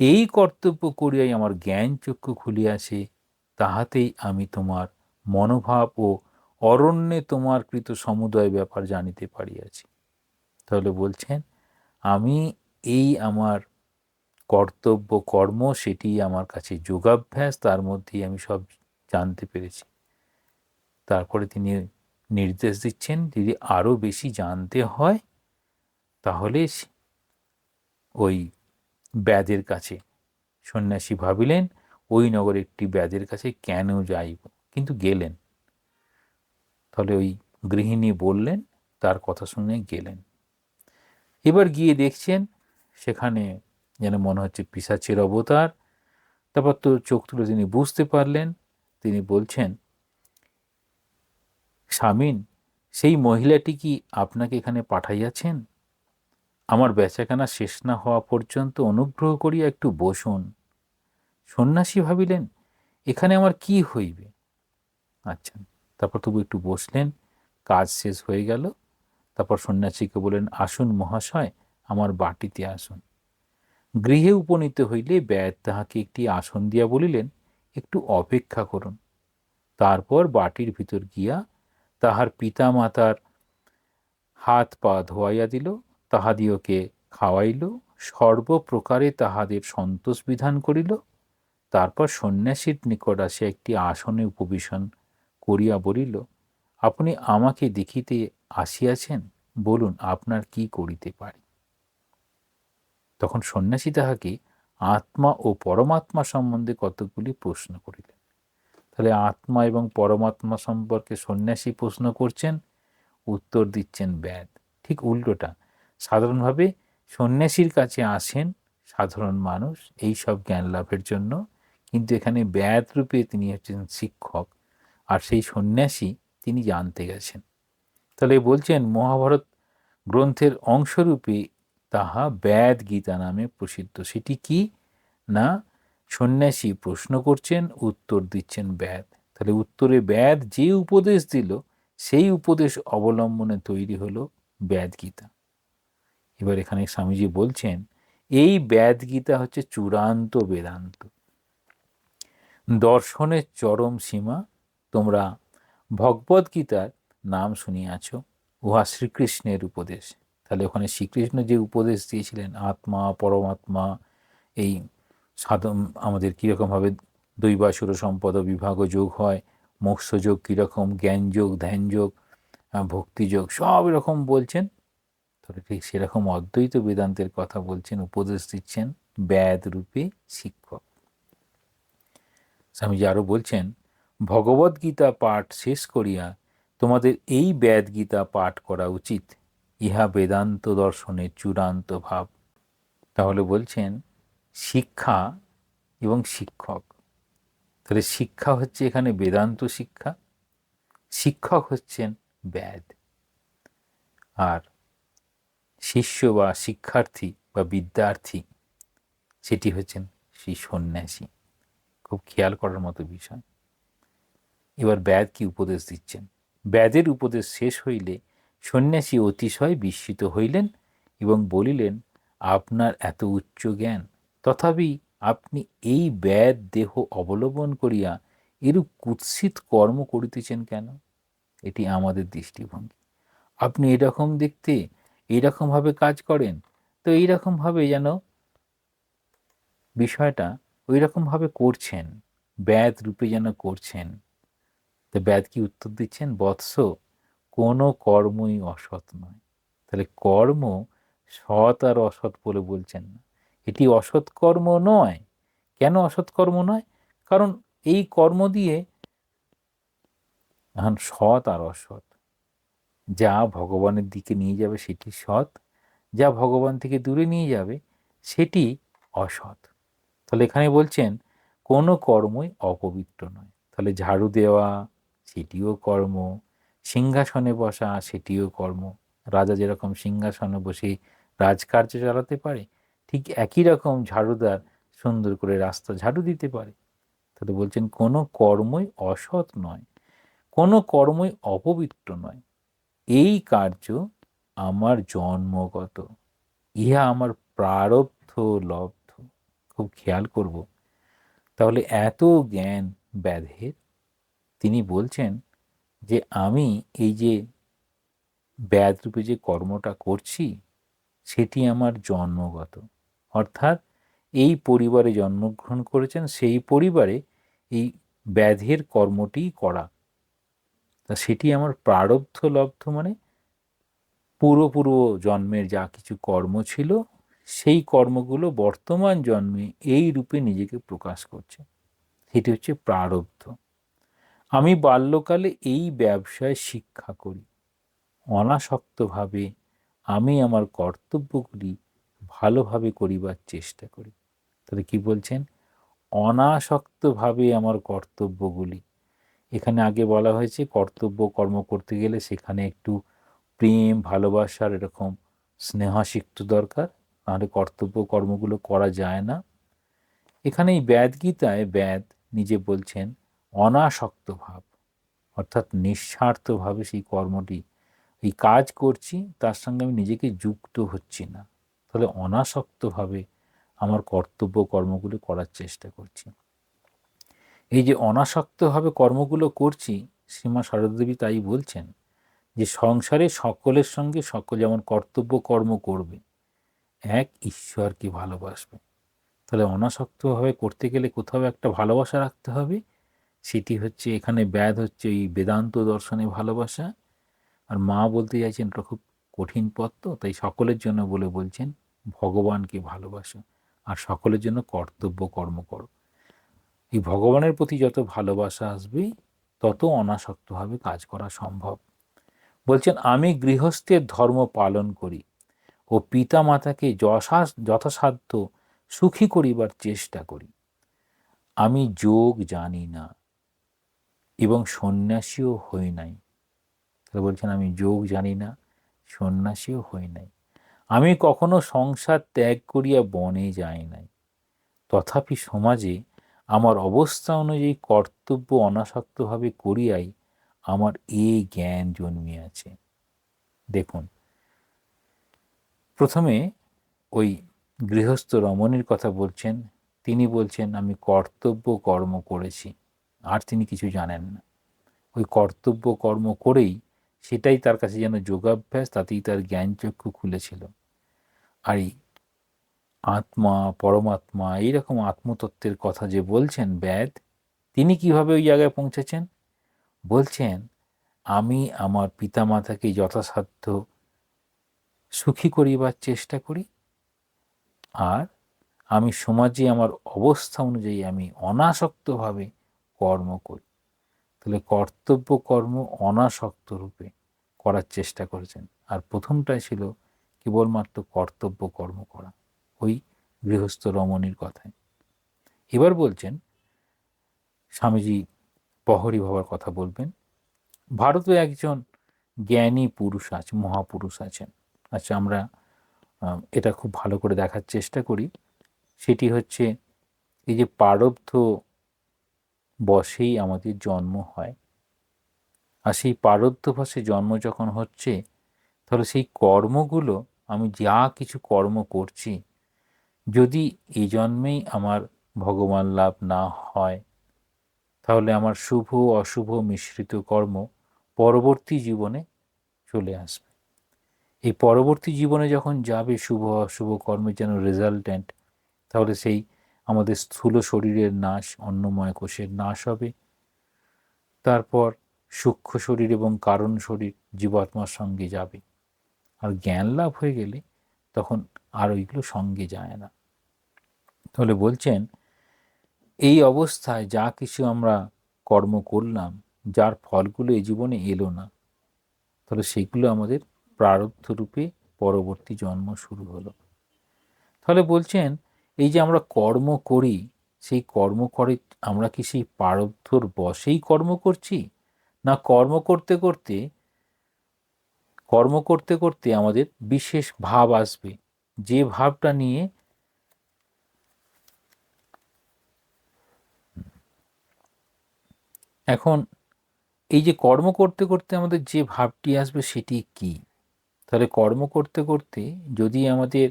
এই কর্তব্য করিয়াই আমার জ্ঞান চক্ষু খুলিয়াছে, তাহাতেই আমি তোমার মনোভাব ও অরণ্যে তোমার কৃত সমুদয় ব্যাপার জানিতে পারিয়াছি। তাহলে বলছেন আমি এই আমার কর্তব্য কর্ম সেটি আমার কাছে যোগাভ্যাস, তার মধ্যেই আমি সব জানতে পেরেছি। তারপরে তিনি নির্দেশ দিচ্ছেন যদি আরও বেশি জানতে হয় তাহলে ওই ব্যাধের কাছে। সন্ন্যাসী ভাবিলেন ওই নগরে একটি ব্যাধের কাছে কেন যাইব, কিন্তু গেলেন। তাহলে ওই গৃহিণী বললেন, তার কথা শুনে গেলেন। এবার গিয়ে দেখছেন সেখানে যেন মনে হচ্ছে পিশাচের অবতার। তারপর তো চোখ তুলে তিনি বুঝতে পারলেন, তিনি বলছেন, স্বামীন, সেই মহিলাটি কি আপনাকে এখানে পাঠাইয়াছেন? আমার বেচাকেনা শেষ না হওয়া পর্যন্ত অনুগ্রহ করিয়া একটু বসুন। সন্ন্যাসী ভাবিলেন এখানে আমার কি হইবে। আচ্ছা, তারপর তবু একটু বসলেন, কাজ শেষ হয়ে গেল। তারপর সন্ন্যাসীকে বলেন, আসুন মহাশয়, আমার বাটিতে আসুন। গৃহে উপনীত হইলে ব্যাদ তাহাকে একটি আসন দিয়া বলিলেন, একটু অপেক্ষা করুন। তারপর বাটির ভিতর গিয়া তাহার পিতা মাতার হাত পা ধোয়াইয়া দিল, তাহাদিওকে খাওয়াইল, সর্বপ্রকারে তাহাদের সন্তোষ বিধান করিল। তারপর সন্ন্যাসীর নিকট আসিয়া একটি আসনে উপবেশন করিয়া বলিল, আপনি আমাকে দেখিতে আসিয়াছেন, বলুন আপনার কি করিতে পারি। তখন সন্ন্যাসী তাহাকে আত্মা ও পরমাত্মা সম্বন্ধে কতকগুলি প্রশ্ন করিলেন। তাহলে আত্মা এবং পরমাত্মা সম্পর্কে সন্ন্যাসী প্রশ্ন করছেন, উত্তর দিচ্ছেন ব্যাদ। ঠিক উল্টোটা, সাধারণভাবে সন্ন্যাসীর কাছে আসেন সাধারণ মানুষ এই সব জ্ঞান লাভের জন্য, কিন্তু এখানে ব্যাদ রূপে তিনি হচ্ছেন শিক্ষক, আর সেই সন্ন্যাসী তিনি জানতে গেছেন। তাহলে বলছেন মহাভারত গ্রন্থের অংশরূপে তাহা ব্যাদ গীতা নামে প্রসিদ্ধ। সেটি কি না, সন্ন্যাসী প্রশ্ন করছেন, উত্তর দিচ্ছেন ব্যাদ। তাহলে উত্তরে ব্যাদ যে উপদেশ দিল সেই উপদেশ অবলম্বনে তৈরি হলো ব্যাদ গীতা। এবার এখানে স্বামীজি বলছেন এই ব্যাদ গীতা হচ্ছে চূড়ান্ত বেদান্ত, দর্শনের চরম সীমা। তোমরা ভগবদ গীতার নাম শুনিয়াছ, উহা শ্রীকৃষ্ণের উপদেশ। তাহলে ওখানে শ্রীকৃষ্ণ যে উপদেশ দিয়েছিলেন আত্মা পরমাত্মা, এই সাধন আমাদের কীরকমভাবে দৈবাসুর সম্পদ বিভাগ যোগ হয়, মোক্ষযোগ কীরকম, জ্ঞানযোগ, ধ্যানযোগ, ভক্তিযোগ, সব এরকম বলছেন। তাহলে ঠিক সেরকম অদ্বৈত বেদান্তের কথা বলছেন, উপদেশ দিচ্ছেন ব্যাদ রূপে শিক্ষক। স্বামীজি আরও বলছেন, ভগবদ্গীতা পাঠ শেষ করিয়া তোমাদের এই ব্যাদ গীতা পাঠ করা উচিত, ইহা বেদান্ত দর্শনের চূড়ান্ত ভাব। তাহলে বলছেন শিক্ষা এবং শিক্ষক। তাহলে শিক্ষা হচ্ছে এখানে বেদান্ত শিক্ষা, শিক্ষক হচ্ছেন ব্যাদ, আর শিষ্য বা শিক্ষার্থী বা বিদ্যার্থী সেটি হচ্ছেন সেই সন্ন্যাসী। খুব খেয়াল করার মতো বিষয়। এবার ব্যাদ কি উপদেশ দিচ্ছেন। ব্যাদের উপদেশ শেষ হইলে সন্ন্যাসী অতিশয় বিস্মিত হইলেন এবং বলিলেন, আপনার এত উচ্চ জ্ঞান, তথাপি আপনি এই ব্যাদ দেহ অবলম্বন করিয়া এরূপ কুৎসিত কর্ম করিতেছেন কেন? এটি আমাদের দৃষ্টিভঙ্গি। আপনি এরকম দেখতে এইরকমভাবে কাজ করেন, তো এইরকমভাবে যেন বিষয়টা ওই রকমভাবে করছেন, ব্যাদ রূপে যেন করছেন। তো ব্যাদ কি উত্তর দিচ্ছেন, বৎস কোনো কর্মই অসৎ নয়। তাহলে কর্ম সৎ আর অসৎ বলে বলছেন না, এটি অসৎ কর্ম নয়। কেন অসৎ কর্ম নয়? কারণ এই কর্ম দিয়ে এখন সৎ আর অসৎ, যা ভগবানের দিকে নিয়ে যাবে সেটি সৎ, যা ভগবান থেকে দূরে নিয়ে যাবে সেটি অসৎ। তাহলে এখানে বলছেন কোনো কর্মই অপবিত্র নয়। তাহলে ঝাড়ু দেওয়া সেটিও কর্ম, সিংহাসনে বসা সেটিও কর্ম। রাজা যেরকম সিংহাসনে বসে রাজকার্য চালাতে পারে, ঠিক একই রকম ঝাড়ুদার সুন্দর করে রাস্তা ঝাড়ু দিতে পারে। তাহলে বলছেন কোনো কর্মই অসৎ নয়, কোনো কর্মই অপবিত্র নয়। এই কার্য আমার জন্মগত, ইহা আমার প্রারব্ধ লব্ধ। খুব খেয়াল করব। তাহলে এত জ্ঞান ব্যাধের, তিনি বলছেন যে আমি এই যে ব্যাধ রূপে যে কর্মটা করছি সেটি আমার জন্মগত, অর্থাৎ এই পরিবারে জন্মগ্রহণ করেছেন, সেই পরিবারে এই ব্যাধের কর্মটি করা, তা সেটি আমার প্রারব্ধ লব্ধ, মানে পূর্ব জন্মের যা কিছু কর্ম ছিল সেই কর্মগুলো বর্তমান জন্মে এই রূপে নিজেকে প্রকাশ করছে, সেটি হচ্ছে প্রারব্ধ। আমি বাল্যকালে এই ব্যবসায় শিক্ষা করি, অনাসক্তভাবে আমি আমার কর্তব্যগুলি ভালোভাবে করিবার চেষ্টা করি। তাহলে কি বলছেন, অনাসক্তভাবে আমার কর্তব্যগুলি। এখানে আগে বলা হয়েছে কর্তব্য কর্ম করতে গেলে সেখানে একটু প্রেম ভালোবাসার এরকম স্নেহাসিক্ত দরকার, নাহলে কর্তব্য কর্মগুলো করা যায় না। এখানে এই ব্যাদ গীতায় ব্যাদ নিজে বলছেন অনাসক্ত ভাব, অর্থাৎ নিঃস্বার্থভাবে সেই কর্মটি এই কাজ করছি, তার সঙ্গে আমি নিজেকে যুক্ত হচ্ছি না। তাহলে অনাসক্তভাবে আমার কর্তব্য কর্মগুলো করার চেষ্টা করছি। এই যে অনাসক্তভাবে কর্মগুলো করছি, শ্রীমা শারদা দেবী তাই বলছেন, যে সংসারে সকলের সঙ্গে সকল যেমন কর্তব্য কর্ম করবে, এক ঈশ্বরকে ভালোবাসবে। তাহলে অনাসক্তভাবে করতে গেলে কোথাও একটা ভালোবাসা রাখতে হবে, সেটি হচ্ছে এখানে ব্যাদ হচ্ছে এই বেদান্ত দর্শনে ভালোবাসা। আর মা বলতে চাইছেন এটা খুব কঠিন পথ, তো তাই সকলের জন্য বলে বলছেন ভগবানকে ভালোবাসো আর সকলের জন্য কর্তব্য কর্ম করো। এই ভগবানের প্রতি যত ভালোবাসা আসবে তত অনাসক্তভাবে কাজ করা সম্ভব। বলছেন আমি গৃহস্থের ধর্ম পালন করি ও পিতা মাতাকে যথাসাধ্য সুখী করিবার চেষ্টা করি। আমি যোগ জানি না এবং সন্ন্যাসীও হই নাই। তাহলে বলছেন আমি যোগ জানি না, সন্ন্যাসীও হই নাই। আমি কখনো সংসার ত্যাগ করিয়া বনে যাই নাই, তথাপি সমাজে আমার অবস্থা অনুযায়ী কর্তব্য অনাসক্তভাবে করিয়াই আমার এই জ্ঞান জন্মিয়াছে। দেখুন, প্রথমে ওই গৃহস্থ রমণীর কথা বলছেন। তিনি বলছেন আমি কর্তব্য কর্ম করেছি, আর তিনি কিছু জানেন না। ওই কর্তব্য কর্ম করেই সেটাই তার কাছে যেন যোগাভ্যাস, তাতেই তার জ্ঞানচক্ষু খুলেছিল। আর এই আত্মা, পরমাত্মা, এইরকম আত্মতত্ত্বের কথা যে বলছেন ব্যাদ, তিনি কিভাবে ওই জায়গায় পৌঁছেছেন? বলছেন আমি আমার পিতামাতাকে যথাসাধ্য সুখী করিবার চেষ্টা করি, আর আমি সমাজে আমার অবস্থা অনুযায়ী আমি অনাসক্তভাবে কর্ম করি। তাহলে কর্তব্য কর্ম অনাসক্ত রূপে করার চেষ্টা করেছেন। আর প্রথমটাই ছিল কেবলমাত্র কর্তব্য কর্ম করা, ওই গৃহস্থ রমণীর কথায়। এবার বলছেন স্বামীজি প্রহরী ভাবার কথা বলবেন। ভারতে একজন জ্ঞানী পুরুষ আছে, মহাপুরুষ আছেন। আচ্ছা, আমরা এটা খুব ভালো করে দেখার চেষ্টা করি। সেটি হচ্ছে এই যে প্রারব্ধ বশেই আমাদের জন্ম হয়, আর সেই প্রারব্ধ বশে জন্ম যখন হচ্ছে, তাহলে সেই কর্মগুলো, আমি যা কিছু কর্ম করছি, যদি এই জন্মেই আমার ভগবান লাভ না হয়, তাহলে আমার শুভ অশুভ মিশ্রিত কর্ম পরবর্তী জীবনে চলে আসবে। এই পরবর্তী জীবনে যখন যাবে শুভ অশুভ কর্মের যেন রেজাল্ট্যান্ট, তাহলে সেই আমাদের স্থূল শরীরের নাশ, অন্নময় কোষের নাশ হবে। তারপর সূক্ষ্ম শরীর এবং কারণ শরীর জীবাত্মার সঙ্গে যাবে। আর জ্ঞান লাভ হয়ে গেলে তখন আর ওইগুলো সঙ্গে যায় না। তাহলে বলছেন এই অবস্থায় যা কিছু আমরা কর্ম করলাম, যার ফলগুলো এই জীবনে এলো না, তাহলে সেগুলো আমাদের প্রারব্ধ রূপে পরবর্তী জন্ম শুরু হলো। তাহলে বলছেন এই যে আমরা কর্ম করি, সেই কর্ম করে আমরা কি সেই প্রারব্ধর বশেই কর্ম করছি, না কর্ম করতে করতে আমাদের বিশেষ ভাব আসবে, যে ভাবটা নিয়ে এখন এই যে কর্ম করতে করতে আমাদের যে ভাবটি আসবে সেটি কি? তাহলে কর্ম করতে করতে যদি আমাদের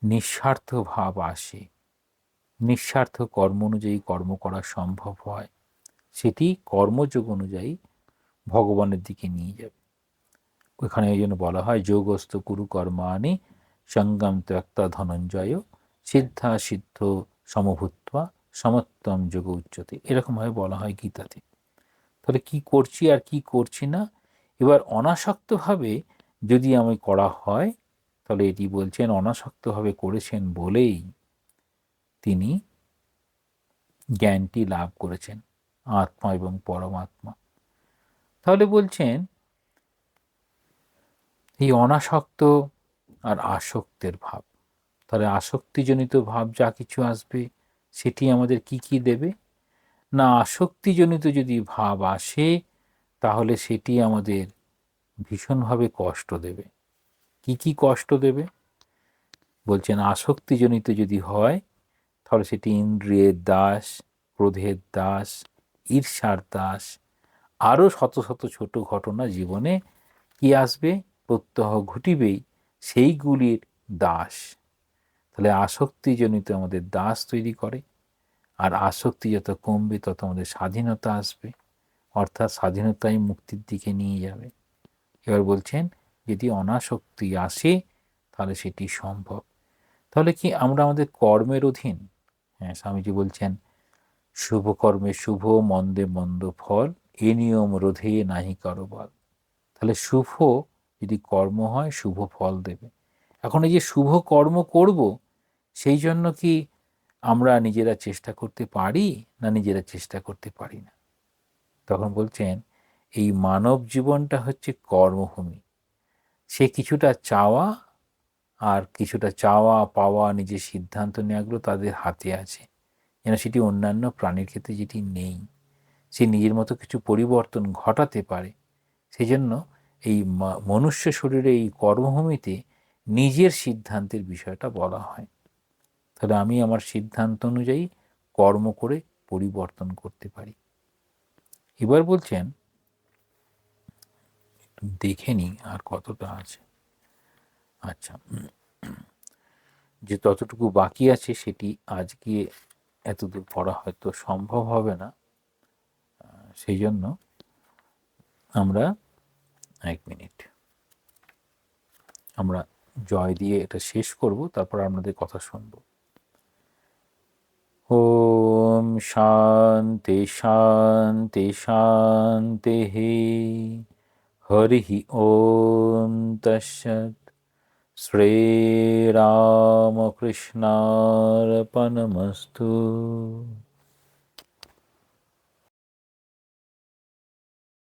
নিঃস্বার্থ ভাব আসে, নিঃস্বার্থ কর্ম অনুযায়ী কর্ম করা সম্ভব হয়, সেটি কর্মযোগ অনুযায়ী ভগবানের দিকে নিয়ে যাবে। ওখানে এই জন্য বলা হয় যোগস্থ কুরু কর্মাণি সঙ্গম ত্যক্তা ধনঞ্জয় সিদ্ধা সিদ্ধ সমভূত্বা সমত্তম যোগ উচ্চতে, এরকমভাবে বলা হয় গীতাতে। তাহলে কি করছি আর কি করছি না, এবার অনাসক্তভাবে যদি আমি করা হয়, তাহলে এটি বলছেন অনাসক্তভাবে করেছেন বলেই তিনি জ্ঞানটি লাভ করেছেন, আত্মা এবং পরমাত্মা। তাহলে বলছেন এই অনাসক্ত আর আসক্তের ভাব, তাহলে আসক্তিজনিত ভাব যা কিছু আসবে সেটি আমাদের কি কি দেবে না, আসক্তিজনিত যদি ভাব আসে তাহলে সেটি আমাদের ভীষণভাবে কষ্ট দেবে। কি কি কষ্ট দেবে? বলছেন আসক্তিজনিত যদি হয় তাহলে সেটি ইন্দ্রিয়ের দাস, ক্রোধের দাস, ঈর্ষার দাস, আরও শত শত ছোট ঘটনা জীবনে কি আসবে, প্রত্যহ ঘটিবেই, সেইগুলির দাস। তাহলে আসক্তিজনিত আমাদের দাস তৈরি করে, আর আসক্তি যত কমবে তত আমাদের স্বাধীনতা আসবে, অর্থাৎ স্বাধীনতাই মুক্তির দিকে নিয়ে যাবে। এবার বলছেন যদি অনাসক্তি আসে তাহলে সেটি সম্ভব। তাহলে কি আমরা আমাদের কর্মের অধীন? হ্যাঁ, স্বামীজি বলছেন শুভ কর্মে শুভ, মন্দে মন্দ ফল, এ নিয়ম রোধে নাহি কারো বল। তাহলে শুভ যদি কর্ম হয় শুভ ফল দেবে। এখন এই যে শুভ কর্ম করব, সেই জন্য কি আমরা নিজেরা চেষ্টা করতে পারি না নিজেরা চেষ্টা করতে পারি না? তখন বলছেন এই মানব জীবনটা হচ্ছে কর্মভূমি। সে কিছুটা চাওয়া আর কিছুটা চাওয়া পাওয়া, নিজের সিদ্ধান্ত নেওয়াগুলো তাদের হাতে আছে, যেন সেটি অন্যান্য প্রাণীর ক্ষেত্রে যেটি নেই। সে নিজের মতো কিছু পরিবর্তন ঘটাতে পারে। সেই জন্য এই মনুষ্য শরীরে এই কর্মভূমিতে নিজের সিদ্ধান্তের বিষয়টা বলা হয়। তাহলে আমি আমার সিদ্ধান্ত অনুযায়ী কর্ম করে পরিবর্তন করতে পারি। এবার বলছেন একটু দেখে নিই আর কতটা আছে। আচ্ছা, যে ততটুকু বাকি আছে সেটি আজকে এতদূর পড়া হয়তো সম্ভব হবে না। সেই জন্য আমরা 1 মিনিট আমরা জয় দিয়ে এটা শেষ করব, তারপর আপনাদের কথা শুনব। ওম শান্তি শান্তি শান্তি। হরি ওম তৎসৎ। শ্রীরামকৃষ্ণার্পণমস্তু।